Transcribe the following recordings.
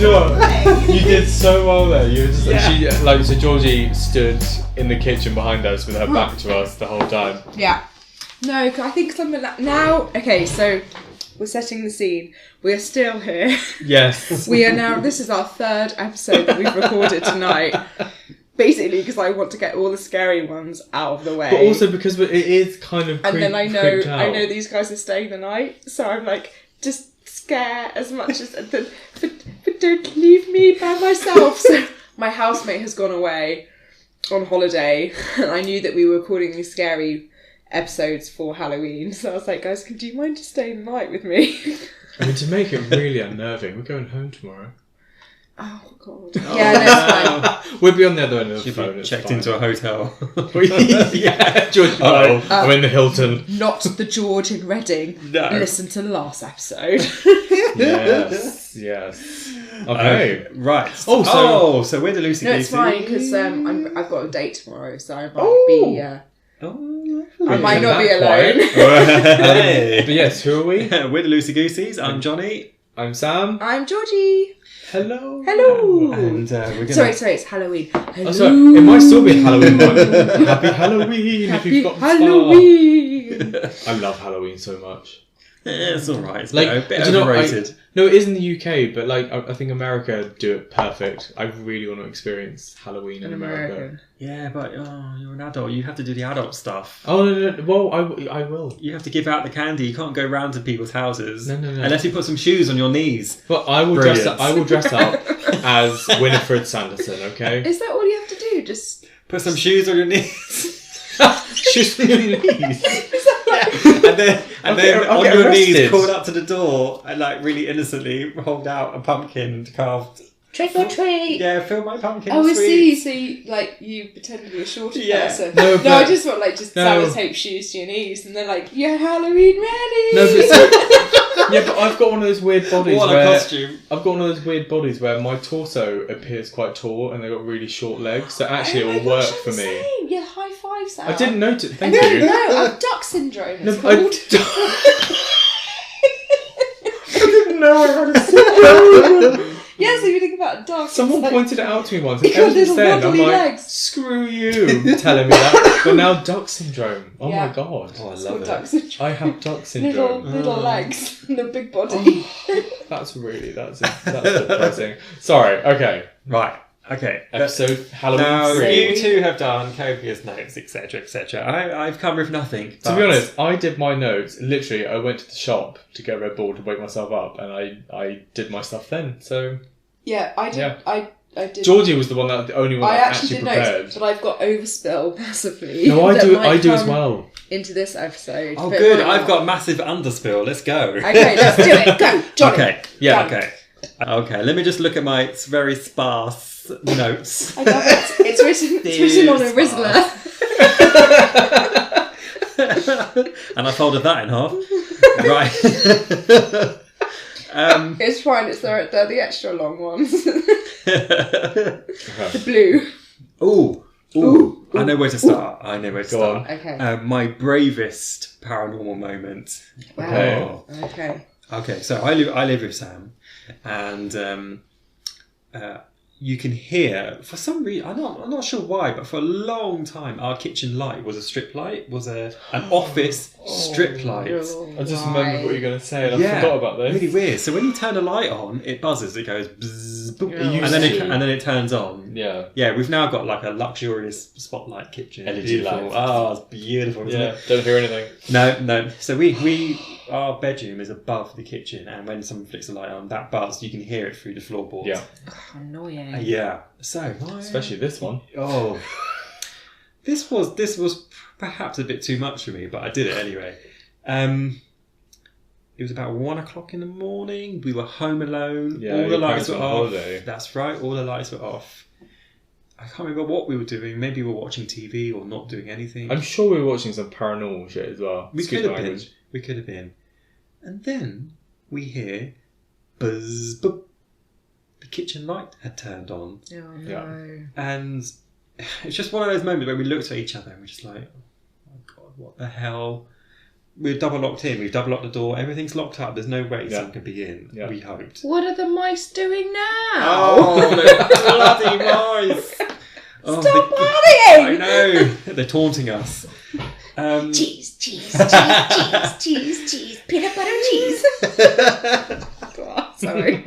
you know what? You did so well there. You were just so Georgie stood in the kitchen behind us with her back to us the whole time. Yeah. No, I think something like now. Okay, so we're setting the scene. We are still here. Yes. We are now. This is our third episode that we've recorded tonight. Basically, because I want to get all the scary ones out of the way. But also because it is kind of and then I know these guys are staying the night, so I'm like, just scare as much as but don't leave me by myself. So my housemate has gone away on holiday, and I knew that we were recording these scary episodes for Halloween, so I was like, guys, do you mind just staying the night with me? I mean, to make it really unnerving, we're going home tomorrow. Oh god. Yeah, no, it's fine. We'll be on the other end of the phone. Checked into a hotel. Yeah, George. I'm in the Hilton. Not the George in Reading. No. Listen to the last episode. Yes. Okay. Right. So we're the Loosey Goosies. No, it's fine because I've got a date tomorrow, so I might be. I might not be alone. But yes, who are we? We're the Loosey Goosies. I'm Jonny. I'm Sam. I'm Georgie. Hello. And we're gonna... Sorry, it's Halloween. Hello. Oh, sorry, it might still be Halloween. Happy Halloween if you've got Halloween. I love Halloween so much. Yeah, it's alright. It's like, a bit overrated. No, it is in the UK, but like I think America do it perfect. I really want to experience Halloween in America. Yeah, but you're an adult. You have to do the adult stuff. Oh no. Well, I will. You have to give out the candy. You can't go round to people's houses. No. Unless you put some shoes on your knees. But I will dress up. I will dress up as Winifred Sanderson. Okay. Is that all you have to do? Just put some shoes on your knees. Shoes on your knees. And then on your knees, crawl up to the door and like really innocently hold out a pumpkin carved. Trick or treat. Yeah, fill my pumpkin. Oh, I sweet. see. So you pretend to be a shorter person. No, I just want sellotape shoes to your knees, and they're like, "You're Halloween ready." No, but I've got one of those weird bodies. What a costume! I've got one of those weird bodies where my torso appears quite tall, and they've got really short legs. So actually, it will work for me. Same. Yeah, high five, Sam. I didn't notice. Thank you. No, I've duck syndrome. It's called. I didn't know I had a syndrome. Yeah, so if you think about a duck. Someone pointed it out to me once, and got ever since little then, I'm like, legs. screw you, telling me that. But now duck syndrome. Oh my god. Oh, I It's love called it. duck syndrome. I have duck syndrome. Little legs and a big body. That's depressing. Sorry. Okay. Right. Okay. Episode Halloween Now 3. you two have done copious notes, etc., etc. I've come with nothing. To be honest, I did my notes. Literally, I went to the shop to get Red Bull to wake myself up, and I did my stuff then. So yeah, I did. Yeah. I did. Georgie was the only one I that actually did prepared. notes, but I've got overspill massively. No, I do as come well. Into this episode. Oh, good. I've got massive underspill. Let's go. Okay, let's do it. Go, Jonny. Okay. Yeah. Done. Okay. Let me just look at my very sparse notes. I love it. It's written on a Rizzler. And I folded that in half. Right. It's fine. They're the extra long ones. The blue. Ooh. I know where to start. Go on. Okay. My bravest paranormal moment. Wow. Oh. Okay. So I live with Sam, and you can hear, for some reason, I'm not sure why, but for a long time our kitchen light was a strip light, an office strip light. I just remembered what you were going to say, and I forgot about this. Really weird. So when you turn a light on, it buzzes. It goes bzzz, boop, Yeah. and then it turns on. Yeah. Yeah, we've now got like a luxurious spotlight kitchen. LED Beautiful. lights. Oh, it's beautiful, isn't it? Don't hear anything. No. So we our bedroom is above the kitchen, and when someone flicks a light on, that buzz, you can hear it through the floorboards. Yeah. Annoying. Yeah. So Especially this one. Oh, this was perhaps a bit too much for me, but I did it anyway. It was about 1 o'clock in the morning. We were home alone. Yeah, all the your lights parents were were on off. holiday. That's right. All the lights were off. I can't remember what we were doing. Maybe we were watching TV or not doing anything. I'm sure we were watching some paranormal shit as well. We Excuse could my have been. language. We could have been. And then we hear buzz, boop. The kitchen light had turned on. Oh no. Yeah. And it's just one of those moments where we looked at each other and we're just like, oh my God, what the hell? we're double locked in. We've double locked the door. Everything's locked up. There's no way someone can be in. Yeah. We hoped. What are the mice doing now? Oh, the bloody mice! Stop I partying! know. They're taunting us. Cheese, peanut butter cheese. Sorry.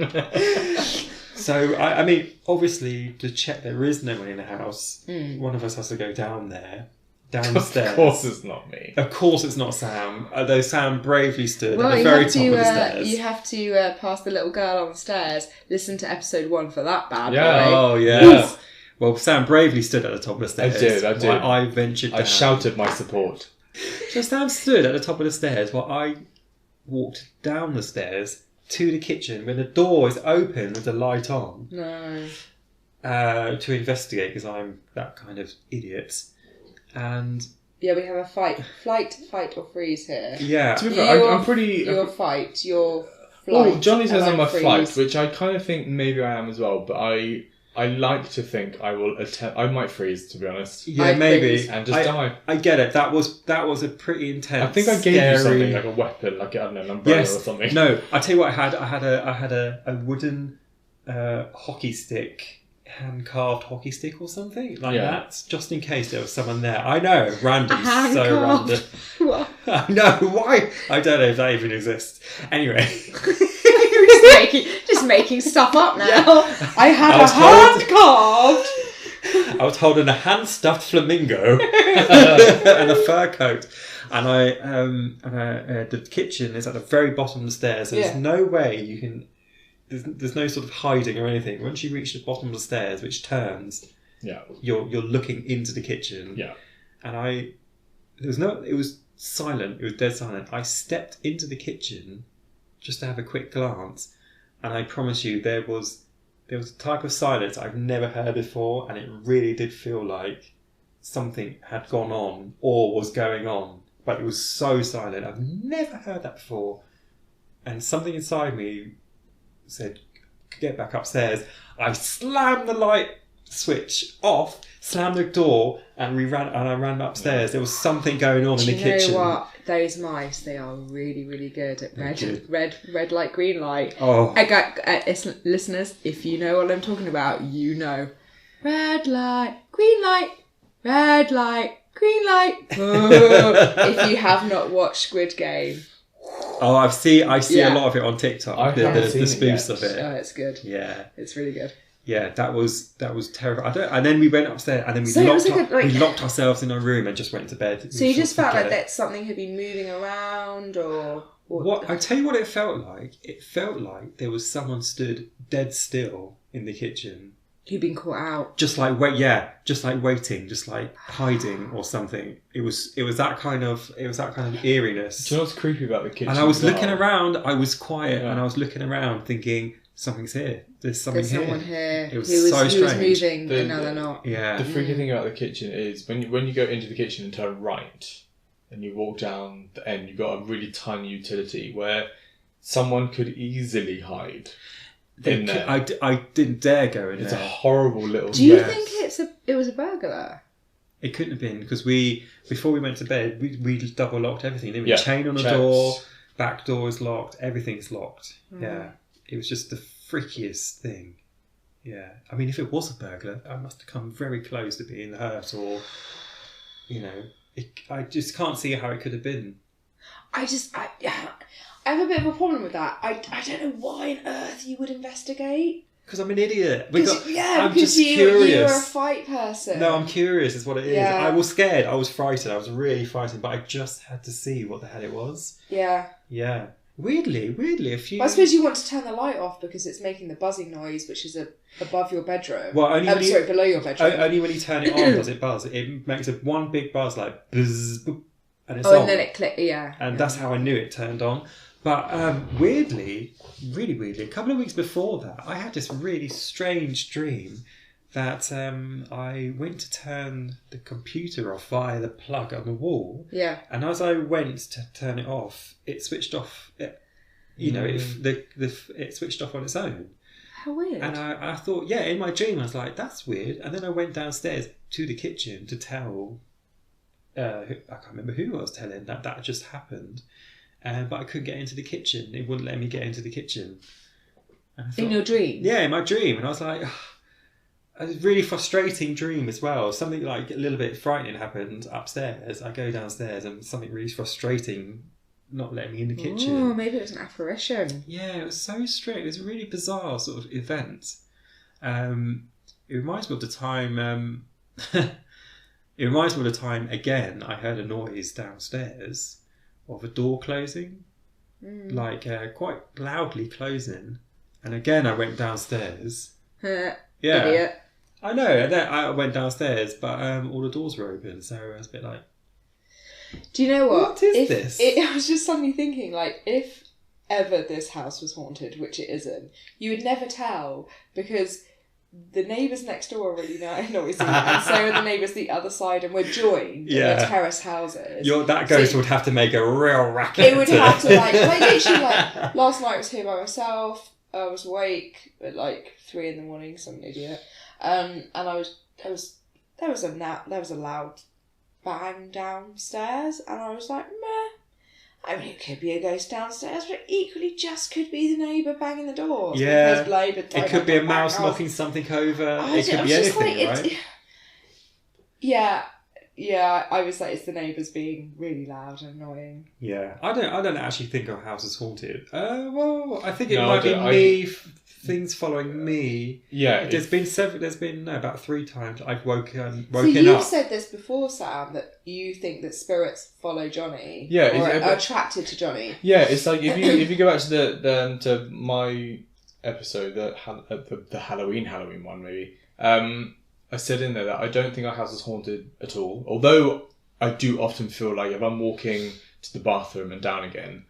So, I mean, obviously, to check there is no one in the house, one of us has to go down there, downstairs. Of course it's not me. Of course it's not Sam, though Sam bravely stood Well, at the very top of the stairs. you have to pass the little girl on the stairs. Listen to episode 1 for that bad boy. Oh, yeah. Yes. Well, Sam bravely stood at the top of the stairs. I did. While I ventured down. I shouted my support. So Sam stood at the top of the stairs while I walked down the stairs to the kitchen when the door is open with the light on. No. To investigate, because I'm that kind of idiot. And Yeah, we have a flight, fight or freeze here. yeah. To be fair, I'm pretty... Your fight, your flight. Well, Johnny says I'm a freeze. flight, which I kind of think maybe I am as well, but I like to think I will attempt... I might freeze, to be honest. Yeah, I maybe. think- And just die. I get it. That was a pretty intense. I think I gave scary... you something, like a weapon, like, I don't know, an umbrella or something. No, I tell you what, I had a wooden hockey stick, hand carved hockey stick or something like that, just in case there was someone there. I know, random, so random. What? I know why. I don't know if that even exists. Anyway. just making stuff up now. Yeah. I had I a was hand carved. I was holding a hand-stuffed flamingo and a fur coat, and the kitchen is at the very bottom of the stairs. So there's no way you can. There's no sort of hiding or anything. Once you reach the bottom of the stairs, which turns, you're looking into the kitchen. Yeah, and it was silent. It was dead silent. I stepped into the kitchen just to have a quick glance, and I promise you, there was a type of silence I've never heard before, and it really did feel like something had gone on or was going on, but it was so silent. I've never heard that before, and something inside me said, "Get back upstairs." I slammed the light switch off, slammed the door, and I ran upstairs. There was something going on in the kitchen. Do you know what? Those mice, they are really, really good at red light, green light. Oh. Listeners, if you know what I'm talking about, you know. Red light, green light, red light, green light. If you have not watched Squid Game. Oh, I see a lot of it on TikTok. I haven't seen the it spoofs yet. of it. Oh, it's good. Yeah. It's really good. Yeah, that was terrible. And then we went upstairs, and then we locked ourselves in our room and just went to bed. So you just felt like that something had been moving around, or what? I tell you what, it felt like. It felt like there was someone stood dead still in the kitchen. Who'd been caught out. Just like waiting, just like hiding or something. It was that kind of eeriness. Do you know what's creepy about the kitchen? And I was looking around. I was quiet, and I was looking around, thinking, something's here. There's someone here. It was so strange. Who was moving, and now they're not. Yeah. The freaky thing about the kitchen is when you go into the kitchen and turn right, and you walk down the end, you've got a really tiny utility where someone could easily hide in there. I didn't dare go in It's there. a horrible little... Do you think it was a burglar? It couldn't have been, because before we went to bed, we double locked everything, didn't we? Yeah. Chain on the Checks. door, back door is locked, everything's locked. Yeah. It was just the freakiest thing. Yeah. I mean, if it was a burglar, I must have come very close to being hurt, or, I just can't see how it could have been. I have a bit of a problem with that. I don't know why on earth you would investigate. Because I'm an idiot. I'm just you're curious. a fight person. No, I'm curious is what it is. Yeah. I was scared. I was frightened. I was really frightened. But I just had to see what the hell it was. Yeah. Yeah. Weirdly, a few... Well, I suppose you want to turn the light off because it's making the buzzing noise, which is above your bedroom. Well, below your bedroom. Only when you turn it on does it buzz. It makes one big buzz, like buzz, boop, and it's on. And then it clicks, yeah. And that's how I knew it turned on. But weirdly, really weirdly, a couple of weeks before that, I had this really strange dream that I went to turn the computer off via the plug on the wall. Yeah. And as I went to turn it off, it switched off. It switched off on its own. How weird. And I thought, in my dream, I was like, that's weird. And then I went downstairs to the kitchen to tell I can't remember who I was telling that just happened, but I couldn't get into the kitchen. It wouldn't let me get into the kitchen. And I thought, in your dream? Yeah, in my dream. And I was like, a really frustrating dream as well. Something like a little bit frightening happened upstairs. I go downstairs and something really frustrating not letting me in the kitchen. Oh, maybe it was an apparition. Yeah, it was so strange. It was a really bizarre sort of event. It reminds me of the time... it reminds me of the time, again, I heard a noise downstairs of a door closing. Like, quite loudly closing. And again, I went downstairs. Yeah. Idiot. I know. And then I went downstairs, but all the doors were open, so I was a bit like... Do you know what? What is this? I was just suddenly thinking, like, if ever this house was haunted, which it isn't, you would never tell, because the neighbours next door are really noisy, and so are the neighbours the other side, and we're joined. Yeah. And we're terrace houses. That ghost would have to make a real racket. It would have to, like literally, like, last night I was here by myself. I was awake at like 3 a.m, some idiot, and there was a loud bang downstairs, and I was like, meh. I mean, it could be a ghost downstairs, but it equally just could be the neighbour banging the door. Yeah, it could be a mouse knocking something over. It could be anything, right? Yeah, I was like, it's the neighbours being really loud and annoying. Yeah, I don't actually think our house is haunted. Well, I think it might be me. Things following me. Yeah, there's been about 3 times I've woken so you've up. said this before, Sam, that you think that spirits follow Jonny. Yeah, or are attracted to Jonny. Yeah, it's like if you go back to to my episode, the Halloween one maybe. I said in there that I don't think our house is haunted at all. Although I do often feel like if I'm walking to the bathroom and down again,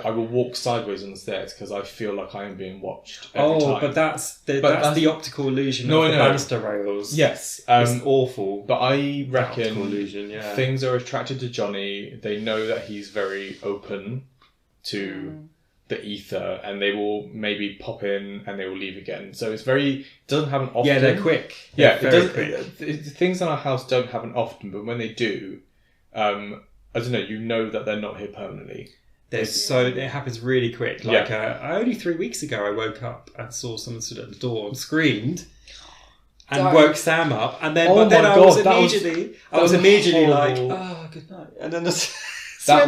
I will walk sideways on the stairs because I feel like I am being watched every time. But that's the optical illusion of the banister rails. Yes. It's awful. But I reckon illusion, yeah. Things are attracted to Jonny. They know that he's very open to the ether, and they will maybe pop in and they will leave again. So it doesn't happen often. Yeah, they're quick. Things in our house don't happen often, but when they do, I don't know, you know that they're not here permanently. It happens really quick. Like only 3 weeks ago, I woke up and saw someone stood at the door and screamed, and woke Sam up. And then, I was immediately like, "Oh, good night." And then so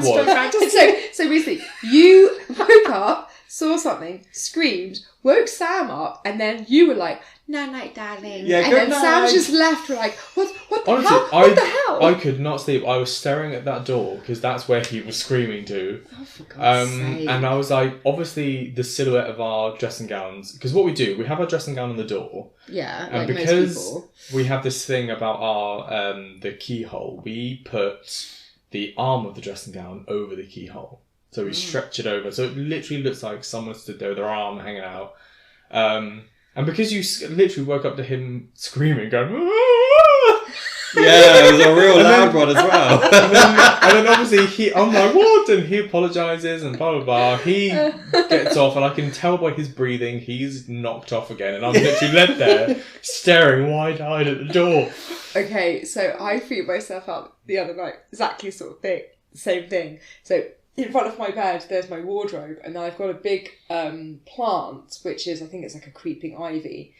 basically, you woke up, saw something, screamed, woke Sam up, and then you were like, "Night, night, darling." Yeah, and then Sam just left. We're like, "What the Honestly, hell? What the hell?" I could not sleep. I was staring at that door because that's where he was screaming to. Oh, for God's sake. And I was like, obviously, the silhouette of our dressing gowns. Because what we do, we have our dressing gown on the door. Yeah, and like because most people. We have this thing about our the keyhole, we put the arm of the dressing gown over the keyhole. So we stretch it over. So it literally looks like someone stood there with their arm hanging out. And because you literally woke up to him screaming, going, "Ah!" Yeah, it was a real loud one as well. and then obviously I'm like, "What?" And he apologises and blah, blah, blah. He gets off, and I can tell by his breathing, he's knocked off again. And I'm literally led there, staring wide-eyed at the door. Okay, so I freaked myself out the other night. Exactly same thing. So in front of my bed, there's my wardrobe, and then I've got a big plant, which is, I think it's like a creeping ivy,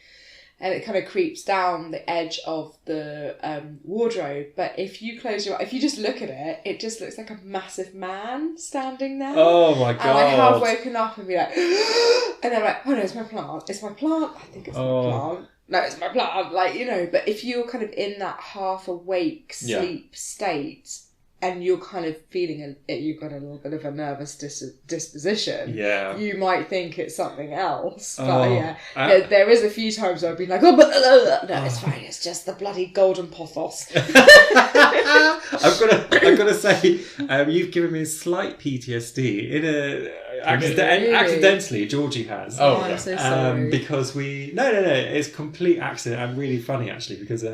and it kind of creeps down the edge of the wardrobe. But if you just look at it, it just looks like a massive man standing there. Oh my God. And I have woken up and be like, and then I'm like, "Oh no, it's my plant. It's my plant. I think it's my plant. No, it's my plant." Like, but if you're kind of in that half awake sleep state, and you're kind of feeling you've got a little bit of a nervous disposition, you might think it's something else. But there is a few times where I've been like, "Oh, but no, it's fine. It's just the bloody golden pothos." I've got to say, you've given me a slight PTSD. Accidentally, Georgie has. Oh, I'm so sorry. Because it's complete accident and really funny actually, because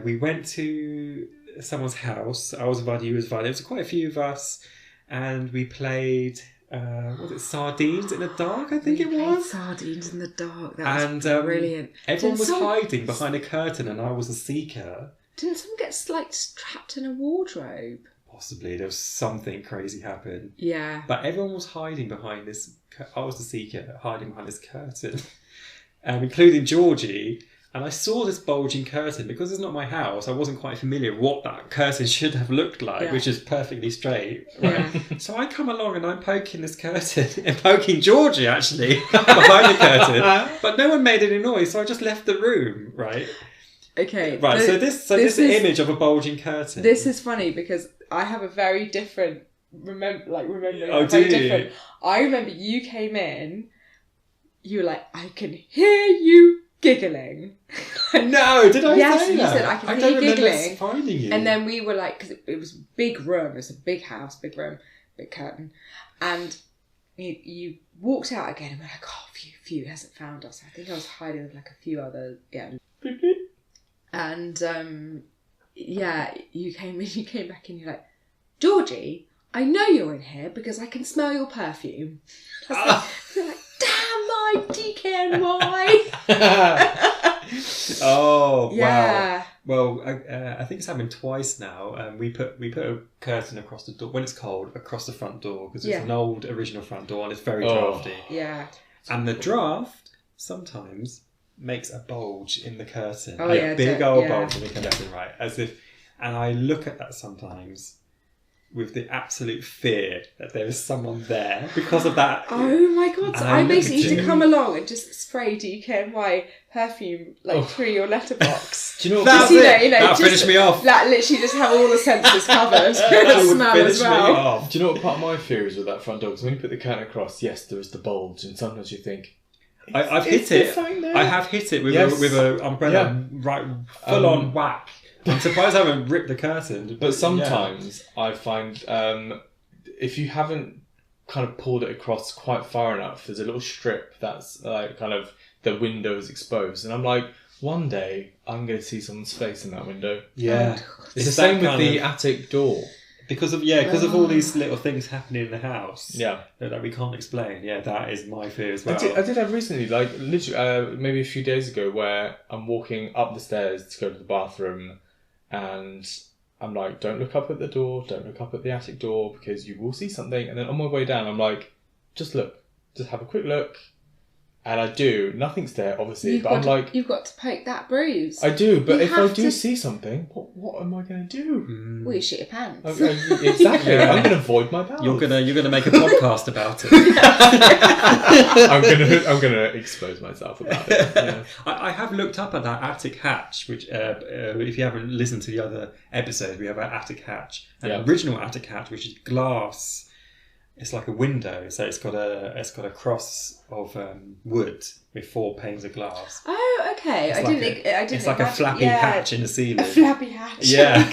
we went to someone's house. I was invited, you was invited. There was quite a few of us, and we played was it Sardines in the Dark, I think it was? Sardines in the Dark. That was brilliant. Everyone was hiding behind a curtain, and I was a seeker Didn't someone get like trapped in a wardrobe? Possibly. There was something crazy happened. Yeah. But everyone was hiding behind this... I was the seeker, hiding behind this curtain. Including Georgie. And I saw this bulging curtain. Because it's not my house, I wasn't quite familiar with what that curtain should have looked like, which is perfectly straight. Right? Yeah. So I come along and I'm poking this curtain, and poking Georgie, actually, behind the curtain. But no one made any noise, so I just left the room, right? Okay. Right, so this image of a bulging curtain. This is funny because I have a very different... remembering. Oh, very do you? different. I remember you came in, you were like, I can hear you giggling. No, did I yes, say you that? said I can hear you giggling. Finding you. And then we were like, because it was a big room, it was a big house, big room, big curtain, and you walked out again and we're like, oh, phew, hasn't found us. I think I was hiding with like a few other, and you came back in, you're like, Georgie, I know you're in here because I can smell your perfume. I was like, damn my DKNY. Oh, yeah. Wow. Well, I think it's happened twice now. We put a curtain across the door when it's cold, across the front door, because it's an old original front door and it's very drafty. Yeah. And the draft sometimes makes a bulge in the curtain. Oh, yeah. Big old bulge in the curtain, right? And I look at that sometimes with the absolute fear that there is someone there because of that. Oh my god, so I basically used to come along and just spray DKNY perfume through your letterbox. Do you know what? That'll finish me off. That literally just have all the senses covered. Smell as well. Do you know what part of my fear is with that front door? Because when you put the curtain across, yes, there is the bulge, and sometimes you think, I've hit it. I have hit it with a umbrella, right, full on whack. I'm surprised I haven't ripped the curtain. But sometimes I find if you haven't kind of pulled it across quite far enough, there's a little strip that's like kind of the window is exposed, and I'm like, one day I'm going to see someone's face in that window. Yeah, it's the same with the attic door. Because of all these little things happening in the house, that we can't explain. Yeah, that is my fear as well. I did have recently, like literally, maybe a few days ago, where I'm walking up the stairs to go to the bathroom, and I'm like, don't look up at the door, don't look up at the attic door, because you will see something. And then on my way down, I'm like, just look, just have a quick look. And I do. Nothing's there, obviously. You've got to poke that bruise. I do, but if I do see something, what am I going to do? Well, you shit your pants. Exactly. I'm going to avoid my bowels. You're gonna make a podcast about it. I'm gonna expose myself about it. Yeah. I have looked up at that attic hatch, which if you haven't listened to the other episodes, we have an attic hatch, an original attic hatch, which is glass. It's like a window, so it's got a cross of wood with 4 panes of glass. Oh, okay. I didn't. It's like a flappy hatch in the ceiling. A flappy hatch. Yeah.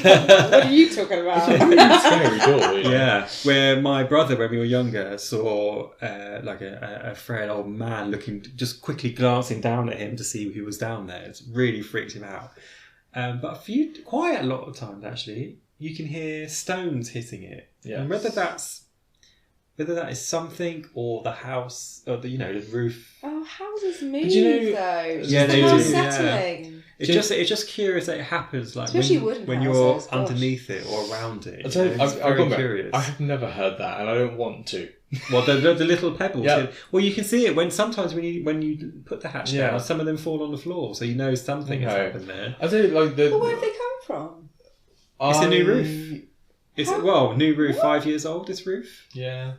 What are you talking about? Scary door. Yeah. Where my brother, when we were younger, saw like a frail old man just quickly glancing down at him to see who was down there. It's really freaked him out. But quite a lot of times actually, you can hear stones hitting it. Yeah. And whether that is something or the house or the roof. Oh, houses move though. Yeah, they do. Unsettling. It's just curious that it happens like when you're underneath it or around it. I'm curious. I have never heard that, and I don't want to. Well, the little pebbles. Yeah. Well, you can see it when you put the hatch down. Some of them fall on the floor, so you know something has happened there. I tell you, But where have they come from? It's a new roof. New roof. 5 years old. This roof. Yeah.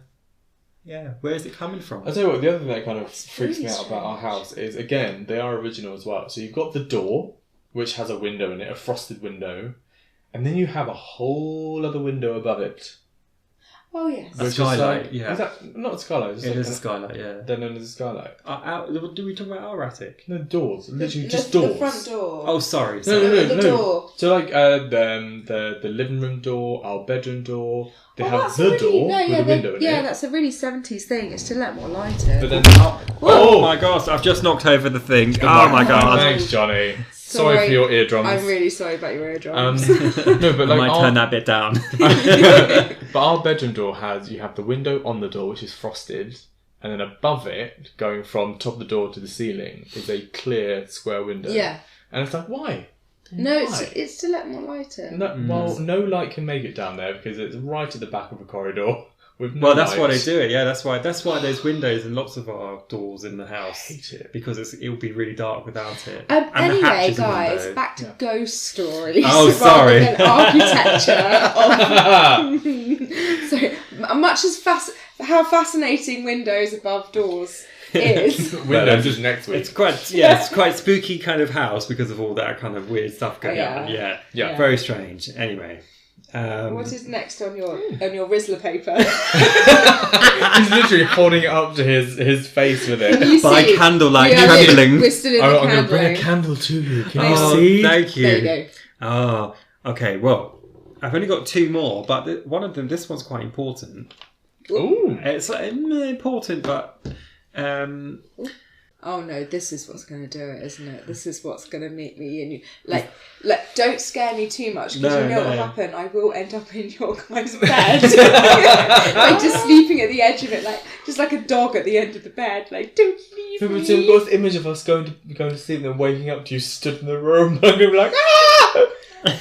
Yeah, where is it coming from? I'll tell you what, the other thing that kind of freaks me out about our house is, again, they are original as well. So you've got the door, which has a window in it, a frosted window, and then you have a whole other window above it. Oh, yes. A skylight, Is that not a skylight? It is a skylight, yeah. They're known as a skylight. Do we talk about our attic? No, doors. Literally just doors. The front door. Oh, sorry. No. The door. So like the living room door, our bedroom door, they have the door with a window in it. Yeah, that's a really 70s thing. It's to let more light in. But then... Oh my gosh, I've just knocked over the thing. Oh my god. Thanks, Johnny. Sorry for your eardrums. I'm really sorry about your eardrums. No, but like I might turn that bit down. But our bedroom door you have the window on the door, which is frosted, and then above it, going from top of the door to the ceiling, is a clear square window. Yeah. And it's like, why? No, Why? it's to let more light in. No, well, no light can make it down there because it's right at the back of a corridor with no Well, that's light. why they do it. Yeah, that's why there's windows in lots of our doors in the house. I hate it. Because it will be really dark without it. Anyway, And the hatch is a guys, window. back to ghost stories. Oh, sorry. Rather than architecture. So much as how fascinating windows above doors is. Windows just next week. It's quite spooky kind of house because of all that kind of weird stuff going on. Yeah. Very strange. Anyway. What is next on your Rizzler paper? He's literally holding it up to his face with it. By candlelight, trembling. We're still in the I'm candle. going to bring a candle to you. Can you Oh, see? thank you. There you go. Oh, okay. Well, I've only got two more, but one of them, this one's quite important. Ooh. It's important, but Oh no, this is what's going to do it, isn't it? This is what's going to make me and you. Like, don't scare me too much because you know what will happen. I will end up in your guys' bed, like just sleeping at the edge of it, just like a dog at the end of the bed. Like, don't leave me. So we've got this image of us going to sleep and then waking up to you stood in the room. I'm going to be like, ah!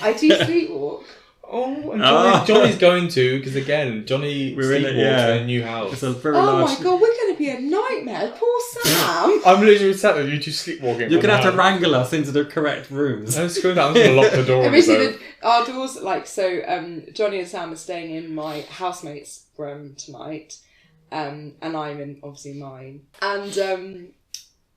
I do sleepwalk. Oh, and Johnny's going to, because again, Johnny sleepwalks in a new house. It's a very Oh large... my god, we're going to be a nightmare. Poor Sam. I'm literally sat there, you two sleepwalking. You're going to have to wrangle us into the correct rooms. No, screw that, I'm going to lock the door. And basically, our doors, Johnny and Sam are staying in my housemate's room tonight, and I'm in, obviously, mine. And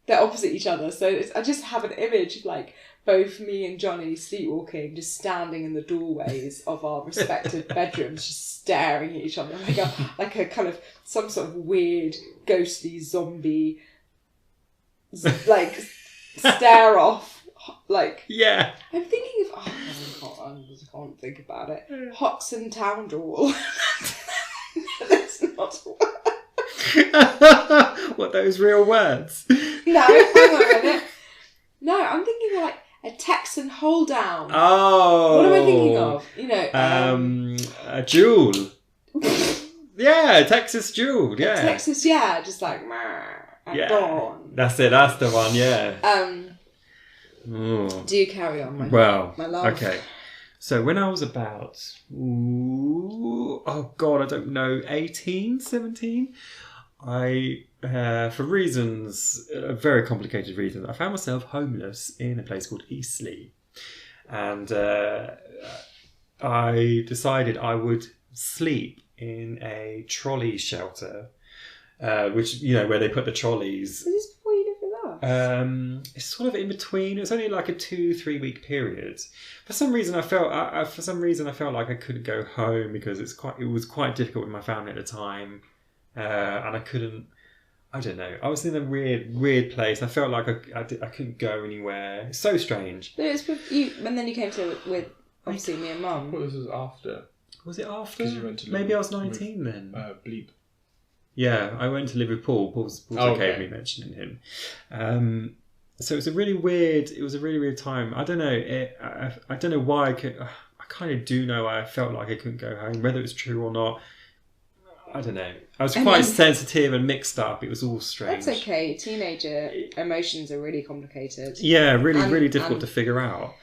they're opposite each other, so I just have an image of, both me and Johnny sleepwalking, just standing in the doorways of our respective bedrooms, just staring at each other like a kind of some sort of weird ghostly zombie stare off. Yeah. I'm thinking of I can't think about it. Hoxton Town Door. That's not a word. What, those real words? No, hang on a minute. No, I'm thinking of a Texan hold down. Oh. What am I thinking of? A jewel. Yeah, Texas jewel. Yeah. Texas, just like dawn. That's it. That's the one. Yeah. Do you carry on, my love? Okay. So when I was about, I don't know, 18, 17, I, for reasons, very complicated reasons, I found myself homeless in a place called Eastleigh. And I decided I would sleep in a trolley shelter, which, where they put the trolleys. Was this before you lived with us? It's sort of in between. It was only like a 2-3 week period. For some reason, I felt like I couldn't go home because it was quite difficult with my family at the time. And I couldn't, I don't know. I was in a weird place. I felt like I couldn't go anywhere. It's so strange. But it was with you, and then you came to with obviously me and Mum. This was after. Was it after? You went to Maybe I was 19 then. Bleep. Yeah, I went to live with Paul. Paul's okay with me mentioning him. So it was a really weird time. I don't know. I don't know why I kind of do know I felt like I couldn't go home, whether it was true or not. I don't know. I was quite sensitive and mixed up. It was all strange. That's okay. Teenager emotions are really complicated. Yeah, really difficult to figure out.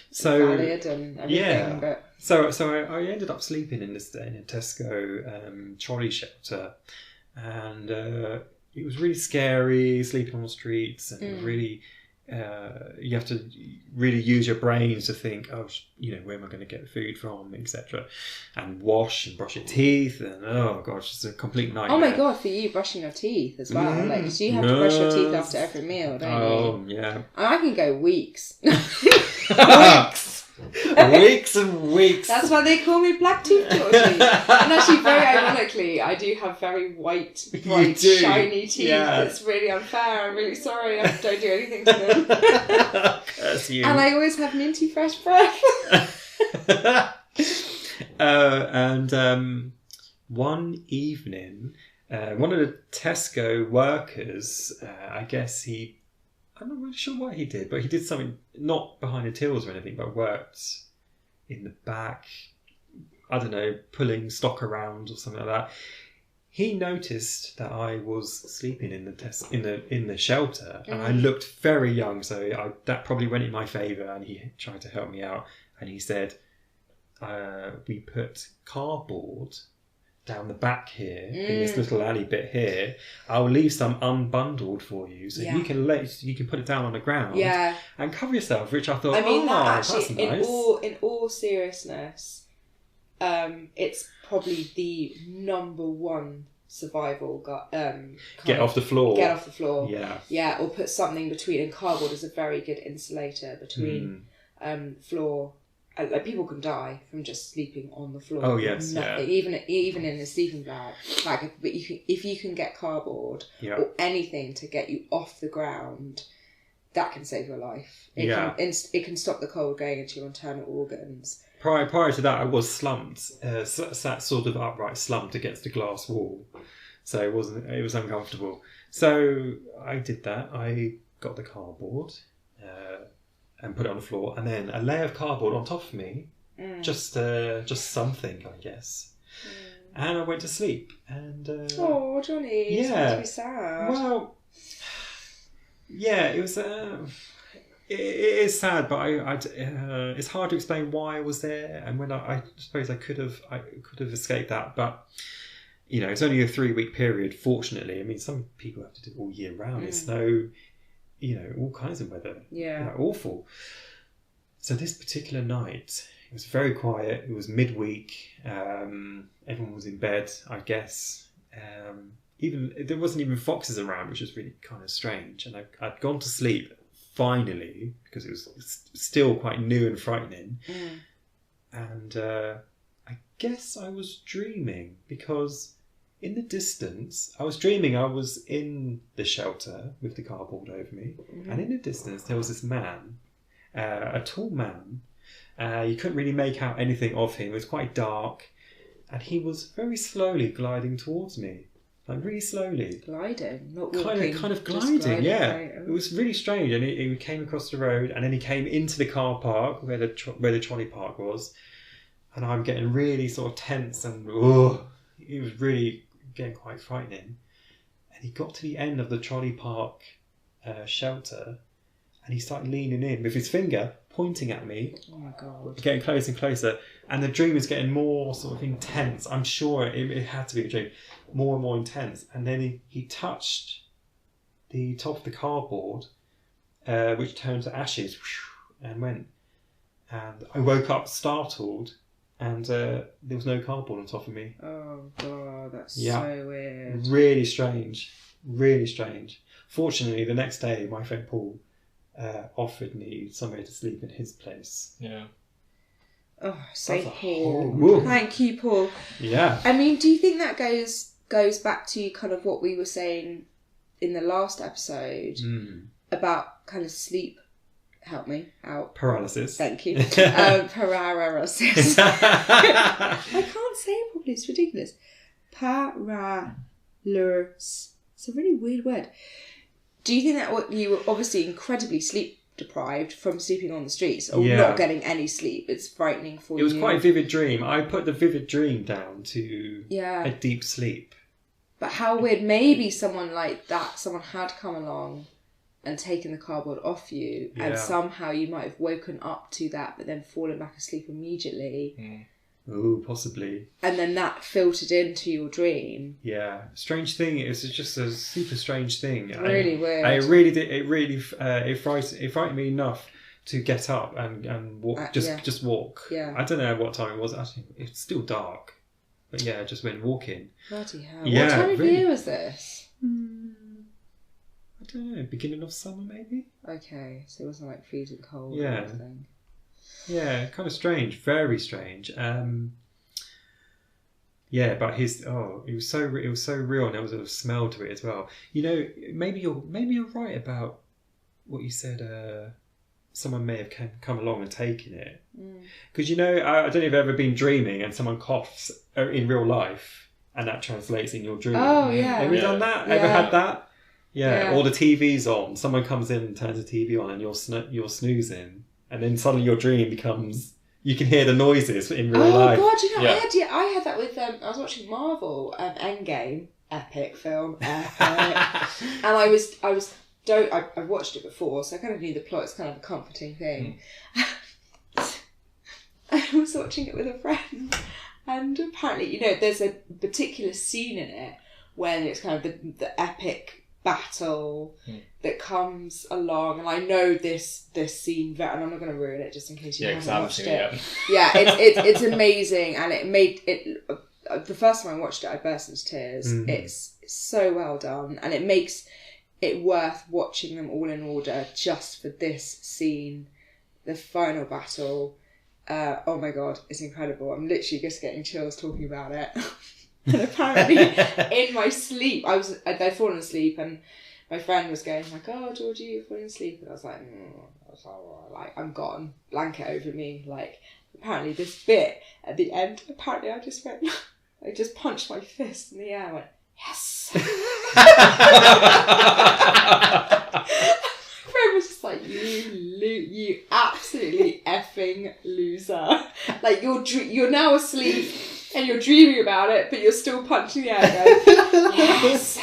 So valid and everything, but... So I ended up sleeping in a Tesco trolley shelter, and it was really scary sleeping on the streets, and really you have to really use your brains to think, where am I going to get food from, etc., and wash and brush your teeth, and oh gosh, it's a complete nightmare. Oh my god, for you brushing your teeth as well, so you have to brush your teeth after every meal, don't you? Oh yeah. And I can go weeks. Weeks and weeks. That's why they call me Black Tooth Georgie. And actually, very ironically, I do have very white, bright, shiny teeth. Yeah. It's really unfair. I'm really sorry. I don't do anything to them. Curse you. And I always have minty fresh breath. And one evening, one of the Tesco workers, I guess I'm not really sure what he did, but he did something not behind the tills or anything, but worked in the back, I don't know, pulling stock around or something like that. he noticed that I was sleeping in the shelter, and I looked very young, so that probably went in my favour. And he tried to help me out, and he said, "We put cardboard down the back here in this little alley bit here. I'll leave some unbundled for you, so you can put it down on the ground and cover yourself." Which I thought, I mean, that that's actually, nice. in all seriousness, it's probably the number one survival get off the floor. Get off the floor. Yeah, or put something between. And cardboard is a very good insulator between floor. Like, people can die from just sleeping on the floor. Oh yes, nothing. Even in a sleeping bag. Like, but if you can get cardboard or anything to get you off the ground, that can save your life. It can stop the cold going into your internal organs. Prior to that, I was slumped, sat sort of upright, slumped against the glass wall, so it was uncomfortable. So I did that. I got the cardboard and put it on the floor, and then a layer of cardboard on top of me, just something, I guess. And I went to sleep. And oh, Jonny, it's supposed to be sad. Well, yeah, it was. It is sad, but it's hard to explain why I was there, and when I suppose I could have escaped that, but it's only a 3-week period. Fortunately, I mean, some people have to do it all year round. It's snow, all kinds of weather. Yeah, awful. So this particular night, it was very quiet. It was midweek. Everyone was in bed, I guess. Even there wasn't even foxes around, which was really kind of strange. And I'd gone to sleep. Finally, because it was still quite new and frightening. And I guess I was dreaming, because in the distance, I was dreaming I was in the shelter with the cardboard over me. And in the distance, there was this man, a tall man. You couldn't really make out anything of him. It was quite dark. And he was very slowly gliding towards me. Like, really slowly. Gliding, not walking. Kind of gliding, yeah. Right. It was really strange. And he came across the road, and then he came into the car park where the trolley park was. And I'm getting really sort of tense, and it was really getting quite frightening. And he got to the end of the trolley park shelter, and he started leaning in with his finger pointing at me. Oh my God. Getting closer and closer. And the dream was getting more sort of intense. I'm sure it had to be a dream. More and more intense. And then he touched the top of the cardboard, which turned to ashes, and went. And I woke up startled, and there was no cardboard on top of me. Oh God, that's so weird. Really strange. Really strange. Fortunately, the next day, my friend Paul offered me somewhere to sleep in his place. Yeah. Oh, say Paul. Whoa. Thank you, Paul. Yeah. I mean, do you think that goes back to kind of what we were saying in the last episode about kind of sleep? Help me out. Paralysis. Thank you. Paralysis. I can't say it properly. It's ridiculous. Paralysis. It's a really weird word. Do you think that you were obviously incredibly sleep deprived from sleeping on the streets or not getting any sleep? It's frightening for you. It was quite a vivid dream. I put the vivid dream down to a deep sleep. But how weird. Maybe someone like that, someone had come along and taken the cardboard off you, and somehow you might have woken up to that but then fallen back asleep immediately. Oh, possibly. And then that filtered into your dream. Yeah. Strange thing. It was just a super strange thing. Really weird. I really did. It really it frightened me enough to get up and walk. Just walk. Yeah. I don't know what time it was. Actually, it's still dark. But yeah, I just went walking. Bloody hell. Yeah, what time of year was this? I don't know. Beginning of summer, maybe? Okay. So it wasn't like freezing cold or anything. Yeah, kind of strange, very strange. Yeah, but it was so real, and there was a smell to it as well. Maybe you're right about what you said. Someone may have come along and taken it, because I don't know if you've ever been dreaming and someone coughs in real life, and that translates in your dream. Oh yeah, have you done that? Yeah. Ever had that? Yeah. Or the TV's on. Someone comes in and turns the TV on, and you're snoozing. And then suddenly your dream becomes you can hear the noises in real Oh life. God, you know, I had that with I was watching Marvel Endgame, epic film, epic. And I watched it before, so I kind of knew the plot. It's kind of a comforting thing. I was watching it with a friend, and apparently, you know, there's a particular scene in it when it's kind of the epic battle that comes along, and I know this scene and I'm not going to ruin it just in case you haven't watched it. Yeah, it's amazing, and it made it. The first time I watched it, I burst into tears. It's so well done, and it makes it worth watching them all in order just for this scene, the final battle. Oh my God, it's incredible. I'm literally just getting chills talking about it. And apparently in my sleep, I'd fallen asleep, and my friend was going like, "Oh, Georgie, you're falling asleep," and I was like, I'm gone, blanket over me. Like, apparently this bit at the end, apparently I just punched my fist in the air and went, "Yes." My friend was just like, you absolutely effing loser. Like, you're now asleep and you're dreaming about it, but you're still punching the air going, "Yes."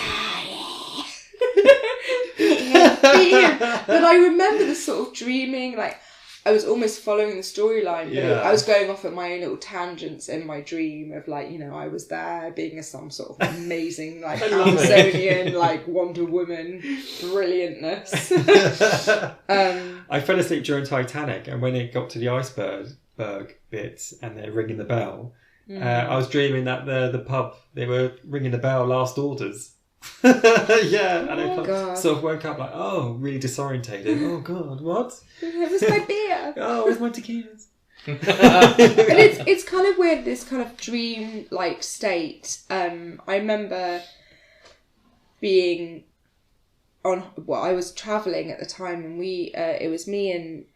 But I remember the sort of dreaming, like, I was almost following the storyline. Yeah. I was going off at my own little tangents in my dream of, like, you know, I was there being some sort of amazing, like, Amazonian, like, Wonder Woman brilliantness. I fell asleep during Titanic, and when it got to the iceberg bit and they're ringing the bell, I was dreaming that the pub, they were ringing the bell, last orders. Yeah, and I sort of woke up like, oh, really disorientated. Oh God, what? It was my beer. Oh, where's my tequilas? And it's kind of weird, this kind of dream like state. I remember being I was travelling at the time, and it was me and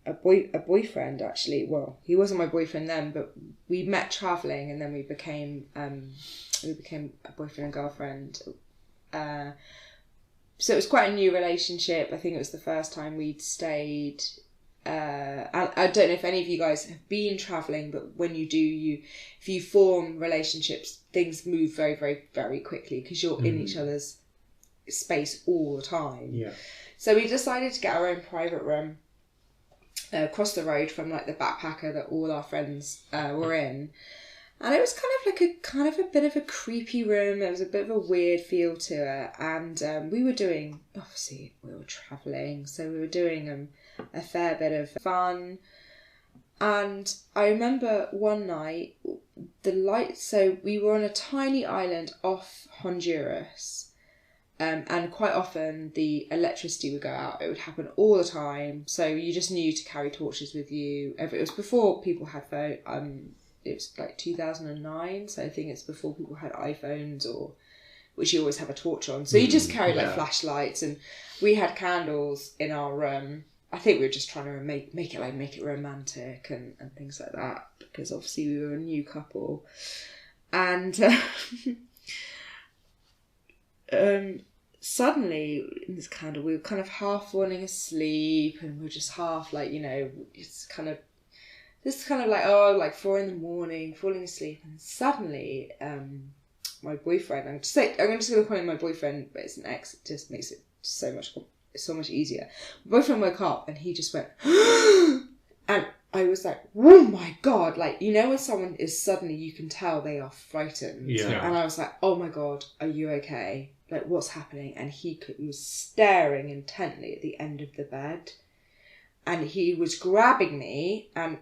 a boyfriend actually. Well, he wasn't my boyfriend then, but we met travelling, and then we became a boyfriend and girlfriend. So it was quite a new relationship. I think it was the first time we'd stayed. I don't know if any of you guys have been travelling, but when you do, if you form relationships, things move very, very, very quickly because you're in each other's space all the time. Yeah. So we decided to get our own private room across the road from like the backpacker that all our friends were in. And it was kind of a bit of a creepy room. There was a bit of a weird feel to it. And we were travelling, so we were doing a fair bit of fun. And I remember one night, so we were on a tiny island off Honduras. And quite often the electricity would go out. It would happen all the time. So you just knew to carry torches with you. It was before people had phone. It was like 2009, so I think it's before people had iPhones, which you always have a torch on. So you just carried like flashlights, and we had candles in our room. I think we were just trying to make it romantic and things like that, because obviously we were a new couple. And suddenly in this candle, we were kind of half falling asleep, and we were just half like, you know, it's kind of like 4 a.m, falling asleep, and suddenly my boyfriend, I'm just going to call him my boyfriend, but it's an ex. It just makes it so much easier. My boyfriend woke up and he just went, and I was like, oh my God, like, you know when someone is suddenly, you can tell they are frightened. Yeah. And I was like, oh my God, are you okay? Like, what's happening? And he was staring intently at the end of the bed, and he was grabbing me, and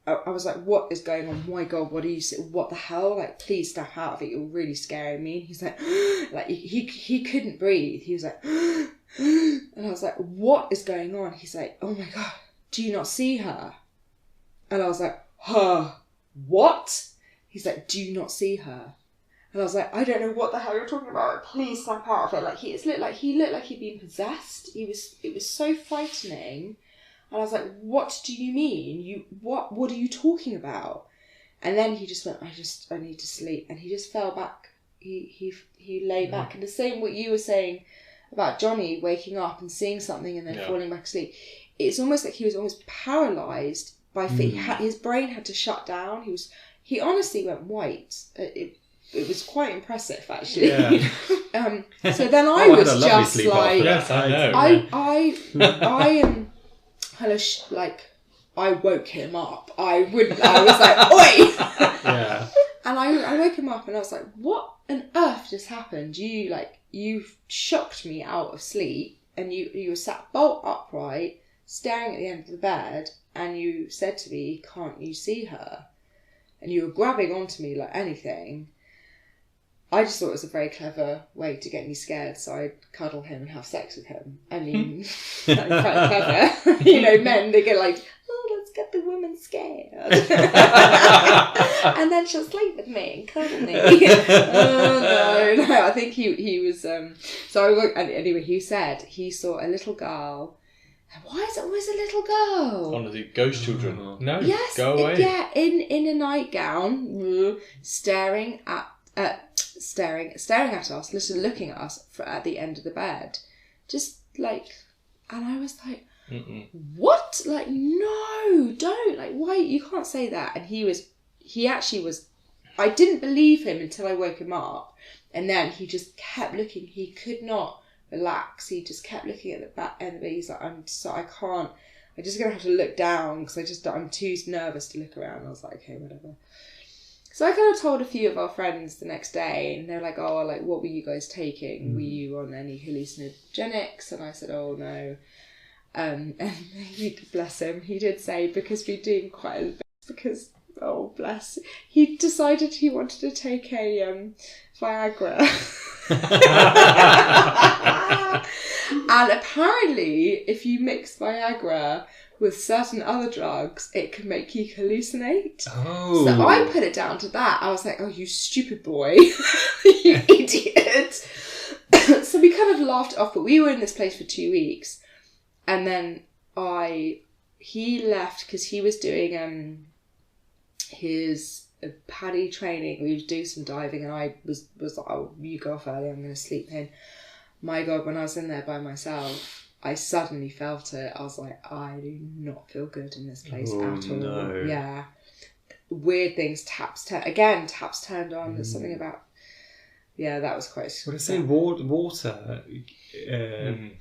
I was like, what is going on? Oh my God, what the hell? Like, please snap out of it. You're really scaring me. And he's like, like he couldn't breathe. He was like, and I was like, what is going on? He's like, oh my God, do you not see her? And I was like, her, what? He's like, do you not see her? And I was like, I don't know what the hell you're talking about. Like, please snap out of it. Like, he looked like he'd been possessed. It was so frightening. And I was like, what do you mean? What are you talking about? And then he just went, I need to sleep. And he just fell back. He lay back. And the same what you were saying about Jonny waking up and seeing something and then falling back asleep. It's almost like he was almost paralysed his brain had to shut down. He honestly went white. It was quite impressive, actually. Yeah. So then I was had a lovely just sleep like, Yes, I know. I am I woke him up. I was like, oi! Yeah. And I woke him up and I was like, what on earth just happened? You shocked me out of sleep, and you were sat bolt upright, staring at the end of the bed, and you said to me, can't you see her? And you were grabbing onto me like anything. I just thought it was a very clever way to get me scared, so I'd cuddle him and have sex with him. I mean, that's quite clever. You know, men, they get like, oh, let's get the woman scared. And then she'll sleep with me and cuddle me. Oh, no, I think he was, so I looked, and anyway, he said he saw a little girl. Why is it always a little girl? One of the ghost children. No, yes, go away. Yeah, in a nightgown, staring at us, looking at us at the end of the bed, just like, and I was like, what? Like, no, don't, like, why? You can't say that. And he actually was. I didn't believe him until I woke him up, and then he just kept looking. He could not relax. He just kept looking at the back end of it. He's like, I'm just gonna have to look down because I'm too nervous to look around. I was like, okay, whatever. So I kind of told a few of our friends the next day, and they're like, oh, like, what were you guys taking? Were you on any hallucinogenics? And I said, oh, no. And bless him, he did say, because we're doing quite a bit, because, oh, bless, he decided he wanted to take a Viagra. And apparently, if you mix Viagra with certain other drugs, it can make you hallucinate. Oh. So I put it down to that. I was like, oh, you stupid boy. You idiot. So we kind of laughed it off, but we were in this place for 2 weeks. And then he left because he was doing his paddy training. We would do some diving, and I was like, oh, you go off early, I'm going to sleep in. My God, when I was in there by myself, I suddenly felt it. I was like, I do not feel good in this place at all. No. Yeah. Weird things, taps turned on. There's something about... Yeah, that was quite... Would I say water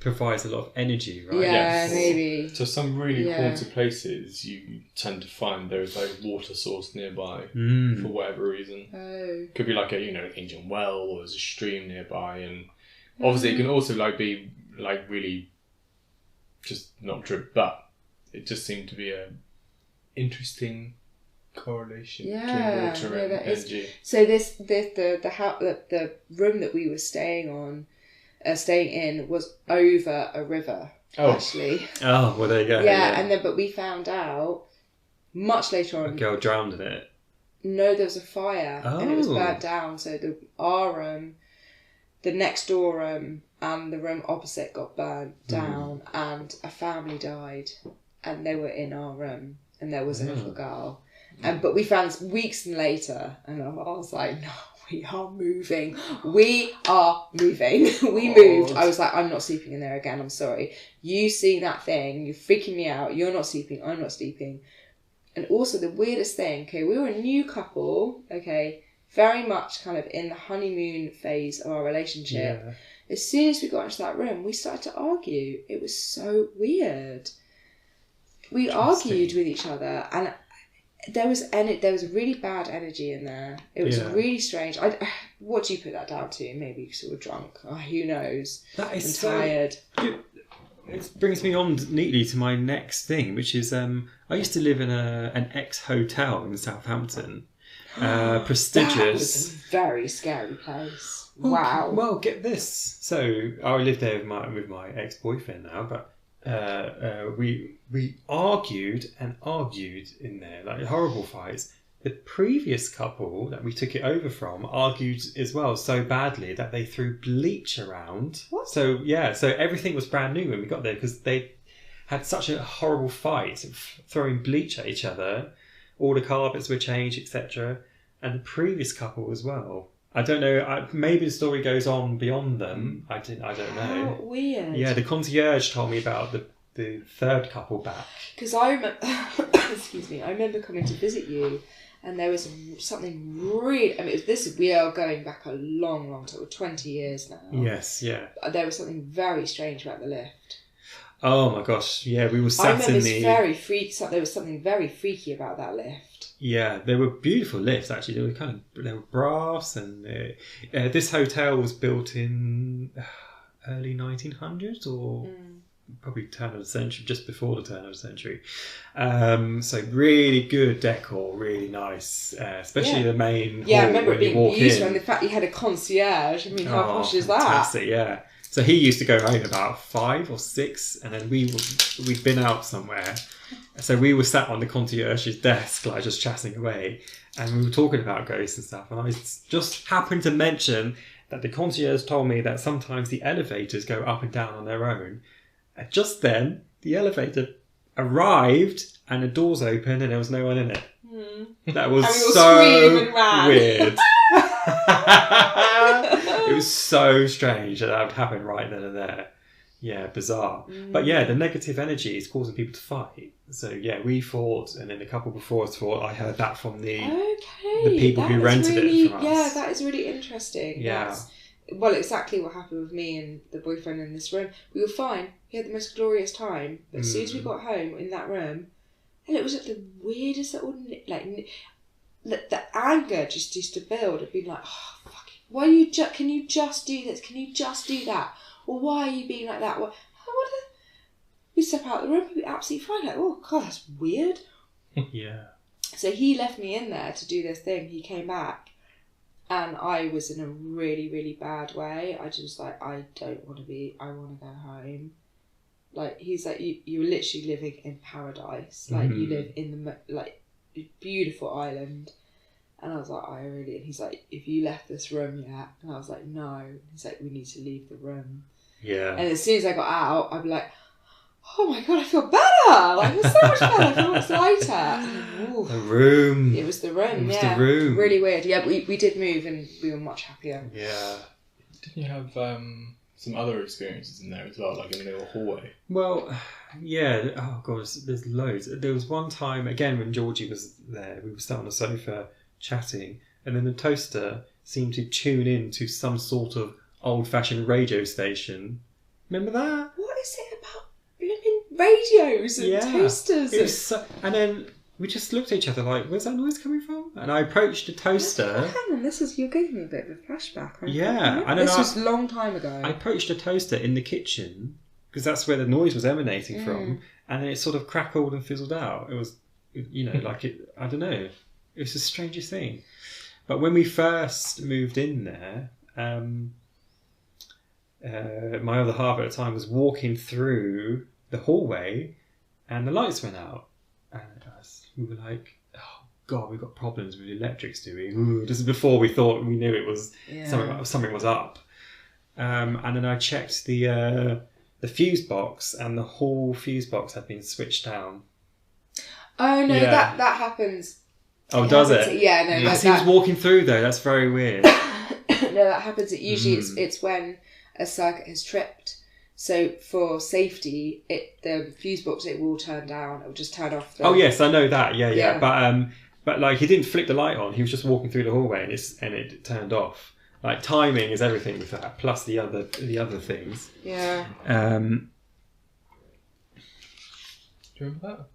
provides a lot of energy, right? Yeah, Yes. maybe. So some really haunted places, you tend to find there is like a water source nearby for whatever reason. Oh. Could be like a an ancient well, or there's a stream nearby, and obviously it can also like be like really just not true, but it just seemed to be a interesting correlation between water and energy. So the room that we were staying in was over a river. Actually. Oh, well, there you go. Yeah, and then but we found out much later on. A girl drowned in it. No, there was a fire and it was burnt down. So our room, the next door room, and the room opposite got burnt down, and a family died, and they were in our room, and there was a little girl. But we found weeks later, and I was like, no, we are moving. We moved. I was like, I'm not sleeping in there again. I'm sorry. You see that thing, you're freaking me out. You're not sleeping. I'm not sleeping. And also the weirdest thing, okay, we were a new couple, okay, very much kind of in the honeymoon phase of our relationship. Yeah. As soon as we got into that room, we started to argue. It was so weird. We argued with each other, and there was a really bad energy in there. It was really strange. What do you put that down to? Maybe sort of drunk. Oh, who knows? That is tired. It brings me on neatly to my next thing, which is I used to live in an ex-hotel in Southampton. Prestigious. That was a very scary place. Wow. Well, get this. So I lived there with my ex-boyfriend now, but we argued in there, like horrible fights. The previous couple that we took it over from argued as well so badly that they threw bleach around. What? So everything was brand new when we got there because they had such a horrible fight, throwing bleach at each other. All the carpets were changed, etc. And the previous couple as well. I don't know. Maybe the story goes on beyond them. I don't know. How weird. Yeah, the concierge told me about the third couple back. Because I remember, excuse me, I remember coming to visit you, and there was something really. I mean, we are going back a long, long time, 20 years now. Yes, yeah. There was something very strange about the lift. Oh my gosh, yeah, we were I sat remember in it's the... very freaky. There was something very freaky about that lift. Yeah, they were beautiful lifts actually. They were brass, and this hotel was built in early 1900s or probably turn of the century, just before the turn of the century. So really good decor, really nice, especially the main hall. Yeah, I remember it when you being walk beautiful, in. and the fact you had a concierge. I mean, how posh is that? Fantastic, yeah. So he used to go home about 5 or 6, and then we'd been out somewhere. So we were sat on the concierge's desk, like just chatting away, and we were talking about ghosts and stuff. And I just happened to mention that the concierge told me that sometimes the elevators go up and down on their own. And just then, the elevator arrived, and the doors opened, and there was no one in it. That was so weird. It was so strange that would happen right then and there. Yeah, bizarre. But yeah, the negative energy is causing people to fight. So yeah, we fought, and then the couple before us fought. I heard that from the people who rented it from us. Yeah, that is really interesting. Yeah. Well, exactly what happened with me and the boyfriend in this room. We were fine. We had the most glorious time. But as soon as we got home in that room, and it was like the weirdest little, like, the anger just used to build. It'd be like, oh, fuck it. Why you can you just do this? Can you just do that? Or why are you being like that? We step out of the room, we'd be absolutely fine. Like, oh, God, that's weird. Yeah. So he left me in there to do this thing. He came back, and I was in a really, really bad way. I just like, I don't want to be, I want to go home. Like, he's like, you're literally living in paradise. Like, you live in the, like, beautiful island. And I was like, and he's like, if you left this room yet? And I was like, no. He's like, we need to leave the room. Yeah. And as soon as I got out, I'd be like, oh my God, I feel better. Like, I feel so much better. I feel much lighter. The room. It was the room, It was the room. Really weird. Yeah, but we did move, and we were much happier. Yeah. Didn't you have some other experiences in there as well, like in the little hallway? Well, yeah. Oh God, there's loads. There was one time, again, when Georgie was there, we were sat on the sofa chatting, and then the toaster seemed to tune in to some sort of old-fashioned radio station. Remember that? What is it about living radios and toasters? It was and then we just looked at each other like, where's that noise coming from? And I approached the toaster. Oh, hang on, you're giving me a bit of a flashback. This was a long time ago. I approached the toaster in the kitchen, because that's where the noise was emanating from, and then it sort of crackled and fizzled out. It was, like it, I don't know. It was the strangest thing. But when we first moved in there, my other half at the time was walking through the hallway, and the lights went out. And we were like, oh God, we've got problems with the electrics, do we? Ooh, this is before we thought we knew it was something was up. And then I checked the fuse box, and the whole fuse box had been switched down. Oh no, that happens. Oh, does it? Yeah, no. As he was walking through though, that's very weird. No, that happens. Usually it's when a circuit has tripped. So for safety, the fuse box, it will turn down. It will just turn off. Oh yes, I know that. Yeah. But like he didn't flick the light on. He was just walking through the hallway, and it turned off. Like timing is everything with that. Plus the other things. Yeah. Do you remember that?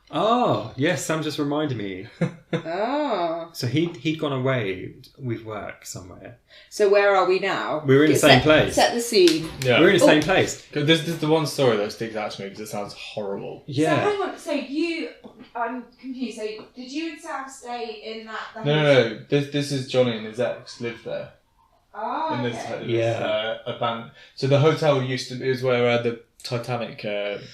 Oh yes, Sam just reminded me. Oh. So he'd gone away with work somewhere. So where are we now? We're in the same place. Set the scene. Yeah. We're in the same place. This is the one story that sticks out to me because it sounds horrible. Yeah. So hang on. So I'm confused. So did you and Sam stay in that? No. This is Jonny and his ex lived there. Oh. In this, So the hotel is where the Titanic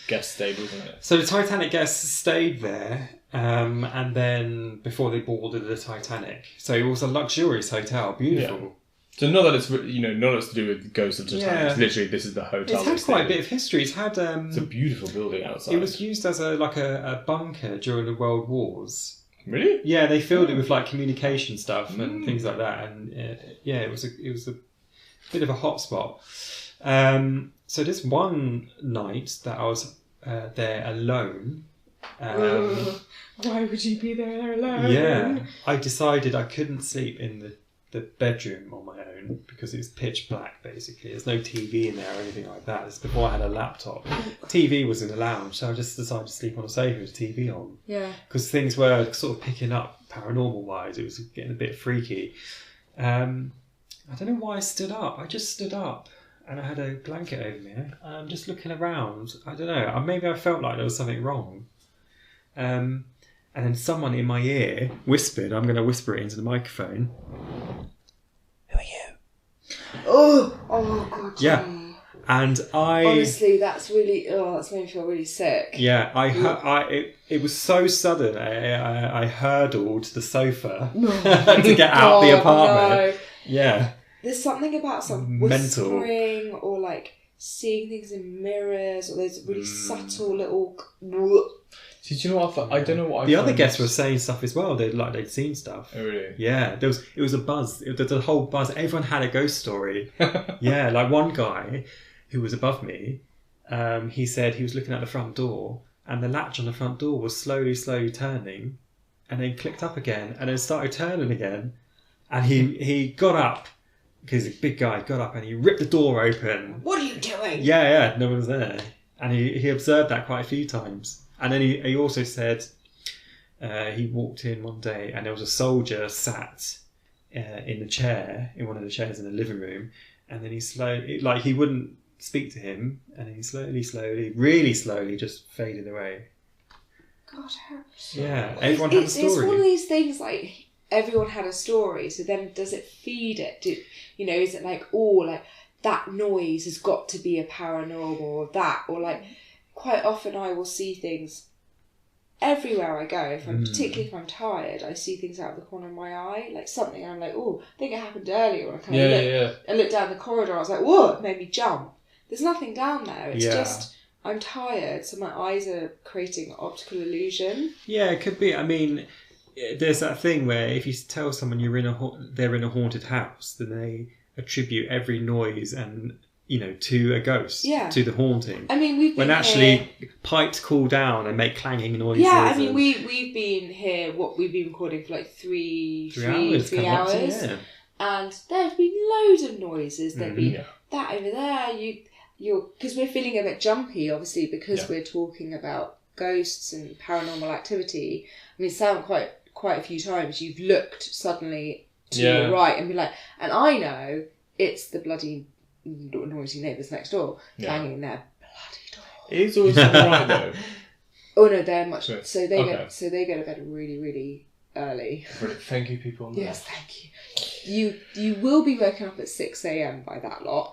guest stayed, wasn't it? So the Titanic guests stayed there, and then before they boarded the Titanic. So it was a luxurious hotel, beautiful. Yeah. So not that it's not it's to do with the ghosts of Titanic. Yeah. It's literally this is the hotel. It's had quite a bit of history. It's had it's a beautiful building outside. It was used as a bunker during the World Wars. Really? Yeah, they filled it with like communication stuff and things like that, and it was a bit of a hotspot. So this one night that I was there alone. Why would you be there alone? Yeah, I decided I couldn't sleep in the bedroom on my own because it was pitch black, basically. There's no TV in there or anything like that. It's before I had a laptop. TV was in the lounge, so I just decided to sleep on a sofa with TV on. Yeah. Because things were sort of picking up paranormal-wise. It was getting a bit freaky. I don't know why I stood up. I just stood up and I had a blanket over me. I'm just looking around. I don't know. Maybe I felt like there was something wrong. And then someone in my ear whispered, I'm going to whisper it into the microphone. Who are you? Oh God. Yeah. And honestly, that's made me feel really sick. Yeah, it was so sudden. I hurdled the sofa to get out the apartment. No. Yeah. There's something about some whispering or like seeing things in mirrors or those really subtle little. Do you know what? I don't know what. The other guests were saying stuff as well. They'd seen stuff. Oh really? Yeah. It was a buzz. There was a whole buzz. Everyone had a ghost story. Yeah. Like one guy who was above me, he said he was looking at the front door and the latch on the front door was slowly turning, and then clicked up again and then started turning again, and he got up because he's a big guy. Got up and he ripped the door open. What are you doing? Yeah. No one was there, and he observed that quite a few times. And then he also said he walked in one day and there was a soldier sat in the chair, in one of the chairs in the living room, and then he wouldn't speak to him, and then he really slowly just faded away. God, yeah, everyone had a story. It's one of these things like everyone had a story, so then does it feed it? Is it like, that noise has got to be a paranormal or that, or like... Quite often I will see things everywhere I go. Particularly if I'm tired, I see things out of the corner of my eye, like something. I'm like, oh, I think it happened earlier. Or I look down the corridor. I was like, whoa, it made me jump. There's nothing down there. It's just I'm tired, so my eyes are creating optical illusion. Yeah, it could be. I mean, there's that thing where if you tell someone they're in a haunted house, then they attribute every noise and to a ghost, to the haunting. I mean, we've been when actually pipes cool down and make clanging noises. Yeah, I mean, we've been here. We've been recording for like three hours, and there have been loads of noises. There've been that over there. You're because we're feeling a bit jumpy, obviously, because we're talking about ghosts and paranormal activity. I mean, Sam, quite a few times you've looked suddenly to your right and be like, and I know it's the bloody noisy neighbours next door clanging their bloody door. It is always right though. Oh no, they're much. So they go to bed really, really early. Brilliant. Thank you, people. On the yes, thank you. You will be woken up at 6 a.m. by that lot,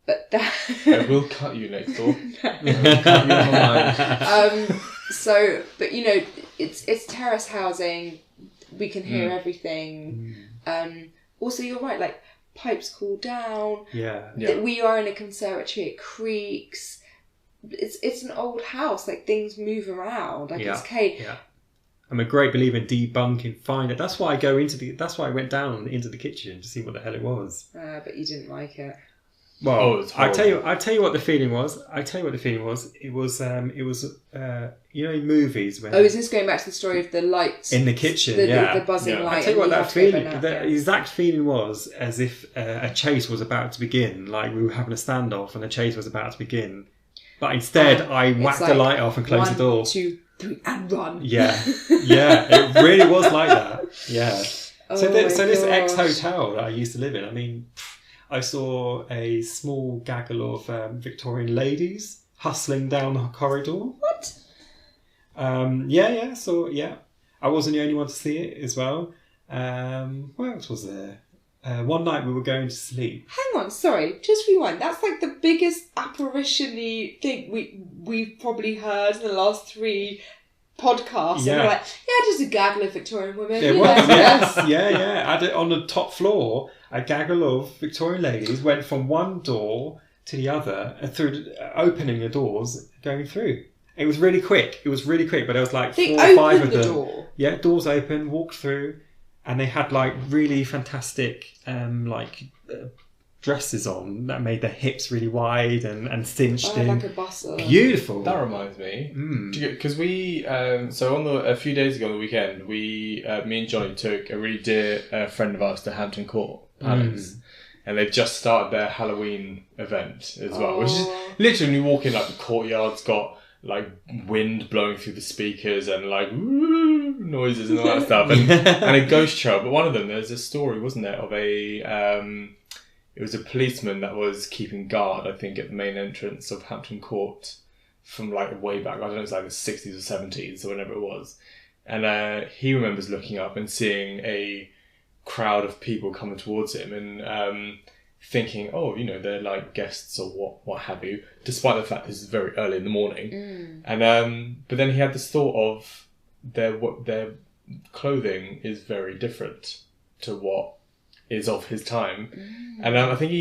but that I will cut you next door. I will cut you on the line. But it's terrace housing. We can hear everything. Also, you're right. Like. Pipes cool down. Yeah. We are in a conservatory. It creaks. It's an old house. Like things move around. Like it's okay. Yeah. I'm a great believer in debunking. Find it. That's why I went down into the kitchen to see what the hell it was. But you didn't like it. Well, I tell you what the feeling was. It was in movies when. Oh, is this going back to the story of the lights in the kitchen? The buzzing light. I tell you what that feeling. The exact feeling was as if a chase was about to begin. Like we were having a standoff and a chase was about to begin. But instead, I whacked the light off and closed the door. 1, 2, 3, and run. Yeah, it really was like that. Yeah. So this ex-hotel that I used to live in. I mean. I saw a small gaggle of Victorian ladies hustling down the corridor. What? So I wasn't the only one to see it as well. What else was there? One night we were going to sleep. Hang on, sorry, just rewind. That's like the biggest apparition-y thing we've probably heard in the last 3 podcasts. Yeah. And we're like, just a gaggle of Victorian women. It was, yes. Yeah. On the top floor, a gaggle of Victorian ladies went from one door to the other and through opening the doors, going through. It was really quick. But there was like 4 or 5 of them. Door. Yeah, doors open, walked through, and they had like really fantastic dresses on that made their hips really wide and cinched in. Like a bustle. Beautiful. That reminds me, because we so a few days ago on the weekend, me and Jonny took a really dear friend of ours to Hampton Court Palace, and they've just started their Halloween event as well, which is literally when you walk in, like the courtyard's got like wind blowing through the speakers and like noises and all that stuff, and a ghost show. But one of them, there's a story, wasn't there, of it was a policeman that was keeping guard, I think, at the main entrance of Hampton Court from like way back. I don't know, it's like the 60s or 70s or whenever it was. And he remembers looking up and seeing a crowd of people coming towards him and thinking, oh, you know, they're like guests or what have you, despite the fact this is very early in the morning. And but then he had this thought of their clothing is very different to what is of his time. And I think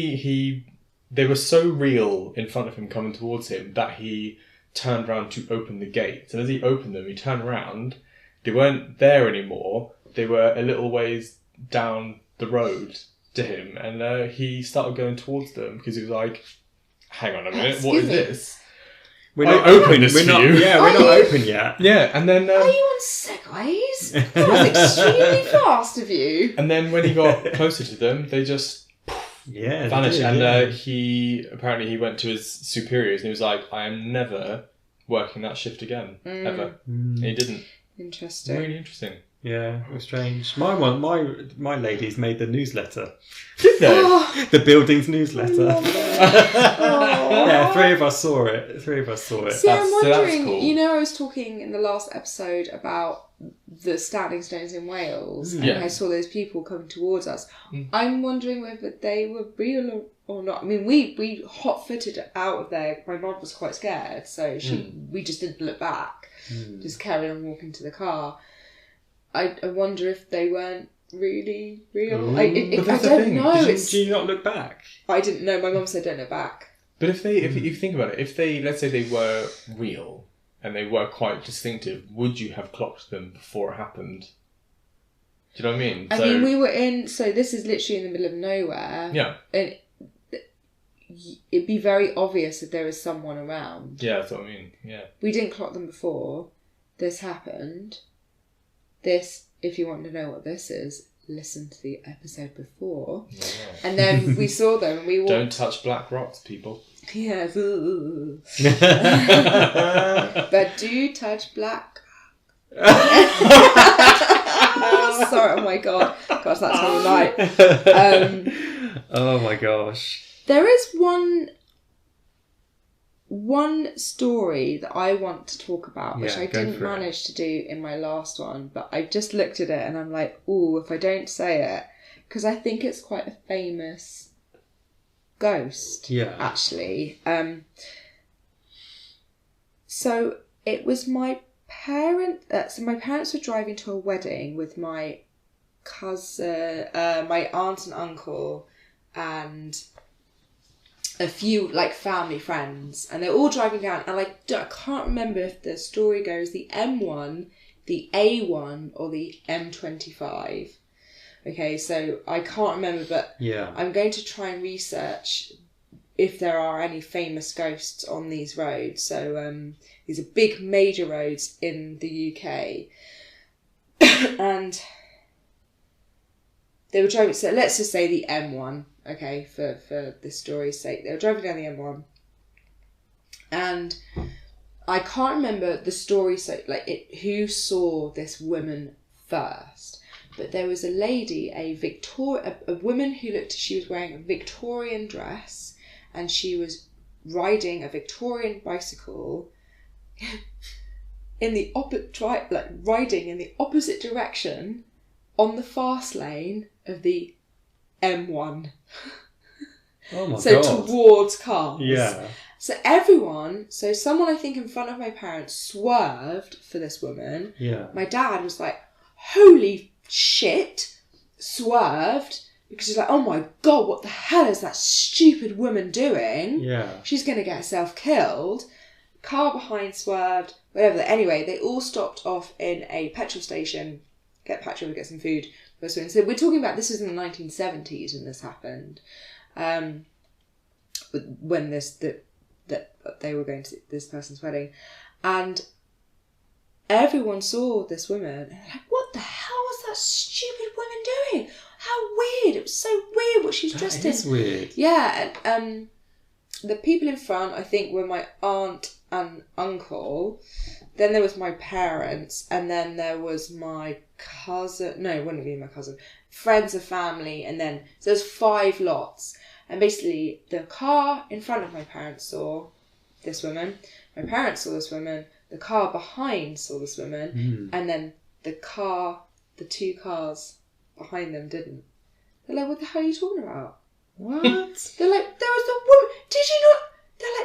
they were so real in front of him coming towards him that he turned around to open the gates. And as he opened them, he turned around. They weren't there anymore. They were a little ways down the road to him. And he started going towards them because he was like, hang on a minute, what is this? We're not open this for you. Yeah, we're not open yet. Yeah, and then... Are you on segways? That was extremely fast of you. And then when he got closer to them, they just vanished. And he went to his superiors and he was like, I am never working that shift again, ever. And he didn't. Interesting. Really interesting. Yeah, it was strange. My ladies made the newsletter. Did they? The building's newsletter. Yeah, three of us saw it. See, I'm wondering, cool. you know, I was talking in the last episode about the standing stones in Wales, and I saw those people coming towards us. I'm wondering whether they were real or not. I mean, we hot-footed out of there. My mum was quite scared, so we just didn't look back. Just carried on walking to the car. I wonder if they weren't really real. I don't know. Did you not look back? I didn't know. My mum said don't look back. But if you think about it, if they, let's say they were real and they were quite distinctive, would you have clocked them before it happened? Do you know what I mean? I mean, we were in, so this is literally in the middle of nowhere. Yeah. And it'd be very obvious if there was someone around. Yeah, that's what I mean. Yeah. We didn't clock them before. This happened. This, if you want to know what this is, listen to the episode before. Yeah. And then we saw them and we walked... Don't touch black rocks, people. Yeah. But do touch black. Sorry, oh my god. Gosh, that's all night. Oh my gosh. There is one story that I want to talk about, which I didn't manage to do in my last one, but I just looked at it and I'm like, ooh, if I don't say it, because I think it's quite a famous ghost, actually. So it was my parents. So my parents were driving to a wedding with my cousin, my aunt and uncle, and a few like family friends, and they're all driving down, and I can't remember if the story goes the M1, the A1, or the M25. Okay, so I can't remember, but I'm going to try and research if there are any famous ghosts on these roads. So these are big major roads in the UK. And they were driving, so let's just say the M1, okay, for this story's sake. They were driving down the M1. And I can't remember the story, so who saw this woman first. But there was a lady, a woman who she was wearing a Victorian dress, and she was riding a Victorian bicycle in the riding in the opposite direction on the fast lane of the M1. Oh my god. So towards cars. Yeah. So someone I think in front of my parents swerved for this woman. Yeah. My dad was like, holy shit, swerved, because he's like, oh my god, what the hell is that stupid woman doing? Yeah. She's going to get herself killed. Car behind swerved, whatever. Anyway, they all stopped off in a petrol station, get petrol, get some food. So we're talking about, this was in the 1970s when this happened. when that they were going to this person's wedding, and everyone saw this woman and like, what the hell was that stupid woman doing? How weird! It was so weird what she's dressed in. That is weird. Yeah, and the people in front, I think, were my aunt and uncle. Then there was my parents, and then there was my cousin. No, it wouldn't be my cousin. Friends of family, and then so there's 5 lots. And basically, the car in front of my parents saw this woman. My parents saw this woman. The car behind saw this woman. And then the 2 cars behind them didn't. They're like, what the hell are you talking about? What? They're like, there was a woman. Did you not?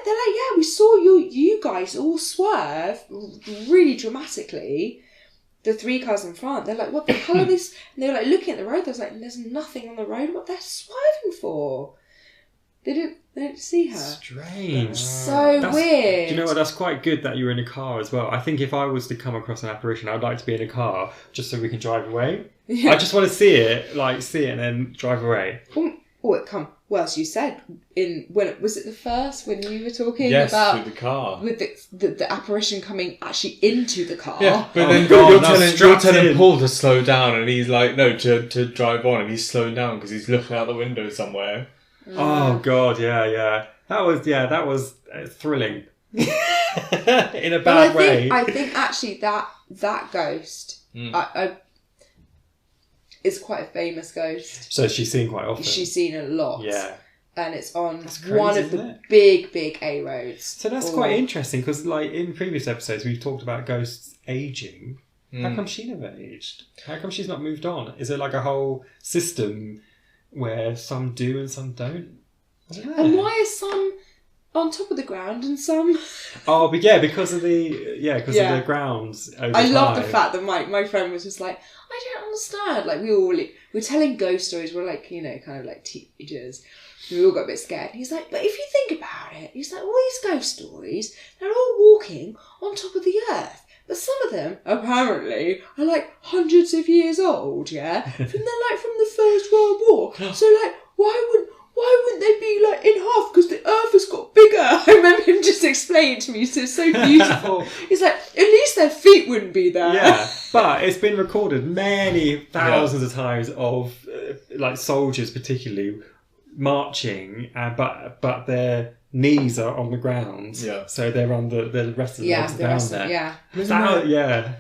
They're like, yeah, we saw you guys all swerve really dramatically. The 3 cars in front. They're like, what the hell are these? And they were like looking at the road. They was like, there's nothing on the road. What they're swerving for? They didn't see her. Strange. So weird. Do you know what? That's quite good that you're in a car as well. I think if I was to come across an apparition, I'd like to be in a car just so we can drive away. Yeah. I just want to see it and then drive away. Well, as you said, was it the first when you were talking yes, about with the car, with the apparition coming actually into the car? Yeah, but then you're telling Paul to slow down, and he's like, no, to drive on, and he's slowing down because he's looking out the window somewhere. Oh God, yeah. That was thrilling in a bad way. I think actually that ghost, is quite a famous ghost. So she's seen quite often. She's seen a lot. Yeah. And it's on crazy, one of the big A roads. So that's quite interesting because, like in previous episodes, we've talked about ghosts aging. How come she never aged? How come she's not moved on? Is it like a whole system where some do and some don't? I don't know. And why are some on top of the ground and some? Oh, but yeah, because of the grounds. Over I love time. the fact that my friend was just like, I don't understand. Like we're telling ghost stories. We're like, kind of like teenagers. We all got a bit scared. He's like, but if you think about it, he's like, all these ghost stories, they're all walking on top of the earth. But some of them, apparently, are like hundreds of years old, yeah? They're like from the First World War. So like, why wouldn't they be like in half? Because the earth has got bigger. I remember him just explaining to me, it's so beautiful. He's like, at least their feet wouldn't be there. Yeah, but it's been recorded many thousands of times of like soldiers particularly marching, but their knees are on the ground. Yeah. So they're on the rest of the legs down there. Yeah.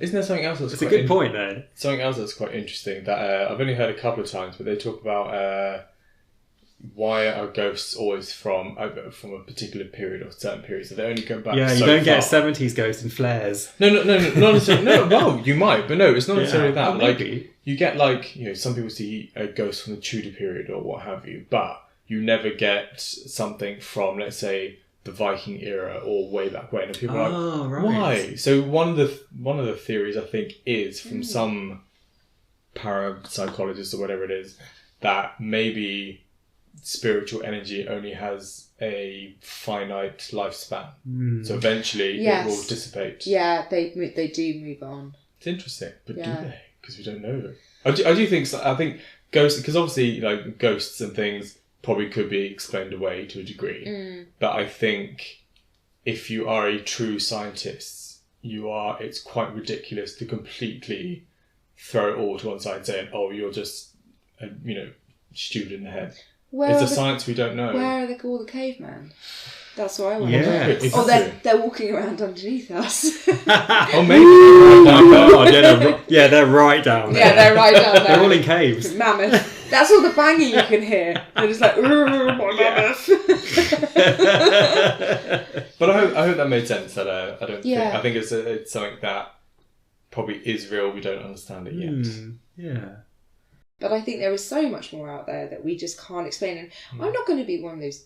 Isn't there something else that's it's a good point though. Something else that's quite interesting that I've only heard a couple of times, but they talk about why are ghosts always from a particular period or certain periods? So they only go back. Yeah, you don't get 70s ghosts and flares. No, not necessarily. No, well, you might, but no, it's not necessarily that. Oh, like maybe. you get some people see a ghost from the Tudor period or what have you, but you never get something from, let's say, the Viking era or way back when. And people are like, why? So one of the theories I think is from some parapsychologist or whatever it is that maybe spiritual energy only has a finite lifespan. So eventually it will dissipate. Yeah, they do move on. It's interesting, but do they? Because we don't know. I do think so. I think ghosts, because obviously like ghosts and things probably could be explained away to a degree. But I think if you are a true scientist, it's quite ridiculous to completely throw it all to one side saying, oh, you're just stupid in the head. It's a science we don't know. Where are all the cavemen? That's what I want to know. Exactly. Or they're walking around underneath us. Oh, maybe. They're right down there. Yeah, they're right down there. They're all in caves. Mammoth. That's all the banging you can hear. They're just like, my mammoth. But I hope that made sense. That I don't think. I think it's something that probably is real. We don't understand it yet. Yeah. But I think there is so much more out there that we just can't explain. And I'm not going to be one of those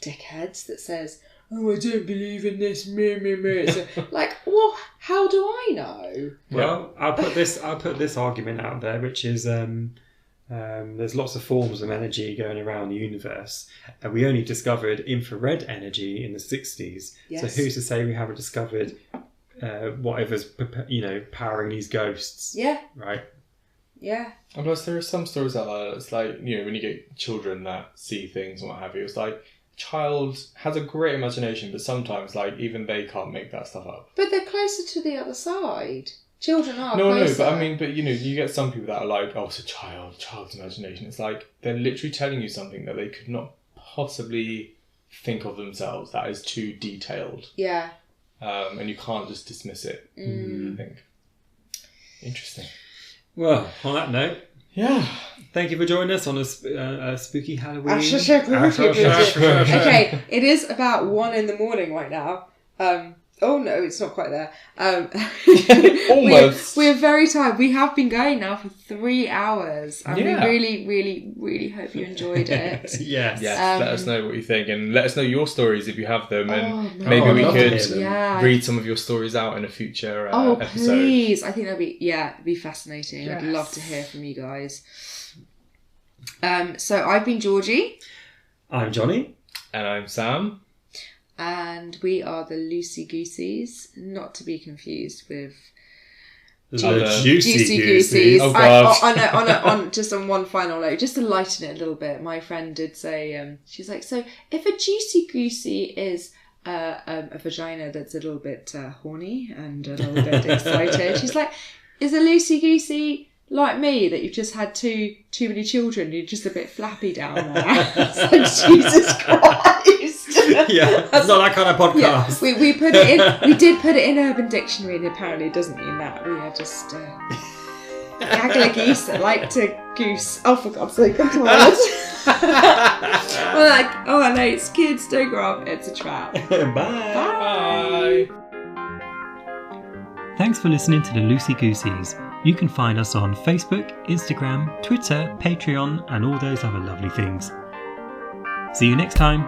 dickheads that says, oh, I don't believe in this, So, like, well, how do I know? Well, I'll put this argument out there, which is there's lots of forms of energy going around the universe, and we only discovered infrared energy in the 60s. Yes. So who's to say we haven't discovered whatever's powering these ghosts? Yeah. Right. Yeah. And plus, there are some stories out there. It's like, you know, when you get children that see things and what have you, it's like child has a great imagination, but sometimes like even they can't make that stuff up. But they're closer to the other side. Children are No, closer. but I mean, but you know, you get some people that are like, oh, it's a child's imagination. It's like they're literally telling you something that they could not possibly think of themselves. That is too detailed. Yeah. And you can't just dismiss it. I think. Interesting. Well, on that note, yeah. thank you for joining us on a spooky Halloween. Okay, it is about 1 a.m. right now. Oh no, it's not quite there. Almost. We're very tired. We have been going now for 3 hours, and we really, really, really hope you enjoyed it. Yes. Let us know what you think, and let us know your stories if you have them, and maybe we could read some of your stories out in a future episode. Please! I think it'd be fascinating. Yes. I'd love to hear from you guys. So I've been Georgie. I'm Jonny. And I'm Sam. And we are the Loosey Goosies, not to be confused with Juicy Goosies. Oh God! Just on one final note, just to lighten it a little bit, my friend did say, she's like, so if a juicy goosey is a vagina that's a little bit horny and a little bit excited, she's like, is a Loosey Goosey like me, that you've just had too many children, you're just a bit flappy down there? It's like, Jesus Christ. Yeah, it's not that kind of podcast. Yeah, we put it in. We did put it in Urban Dictionary, and apparently it doesn't mean that. We are just gaggler geese that like to goose. Oh, for God's sake, I'm tired. We're like, oh no, it's kids, don't grow up. It's a trap. Bye. Thanks for listening to the Loosey Goosies. You can find us on Facebook, Instagram, Twitter, Patreon, and all those other lovely things. See you next time.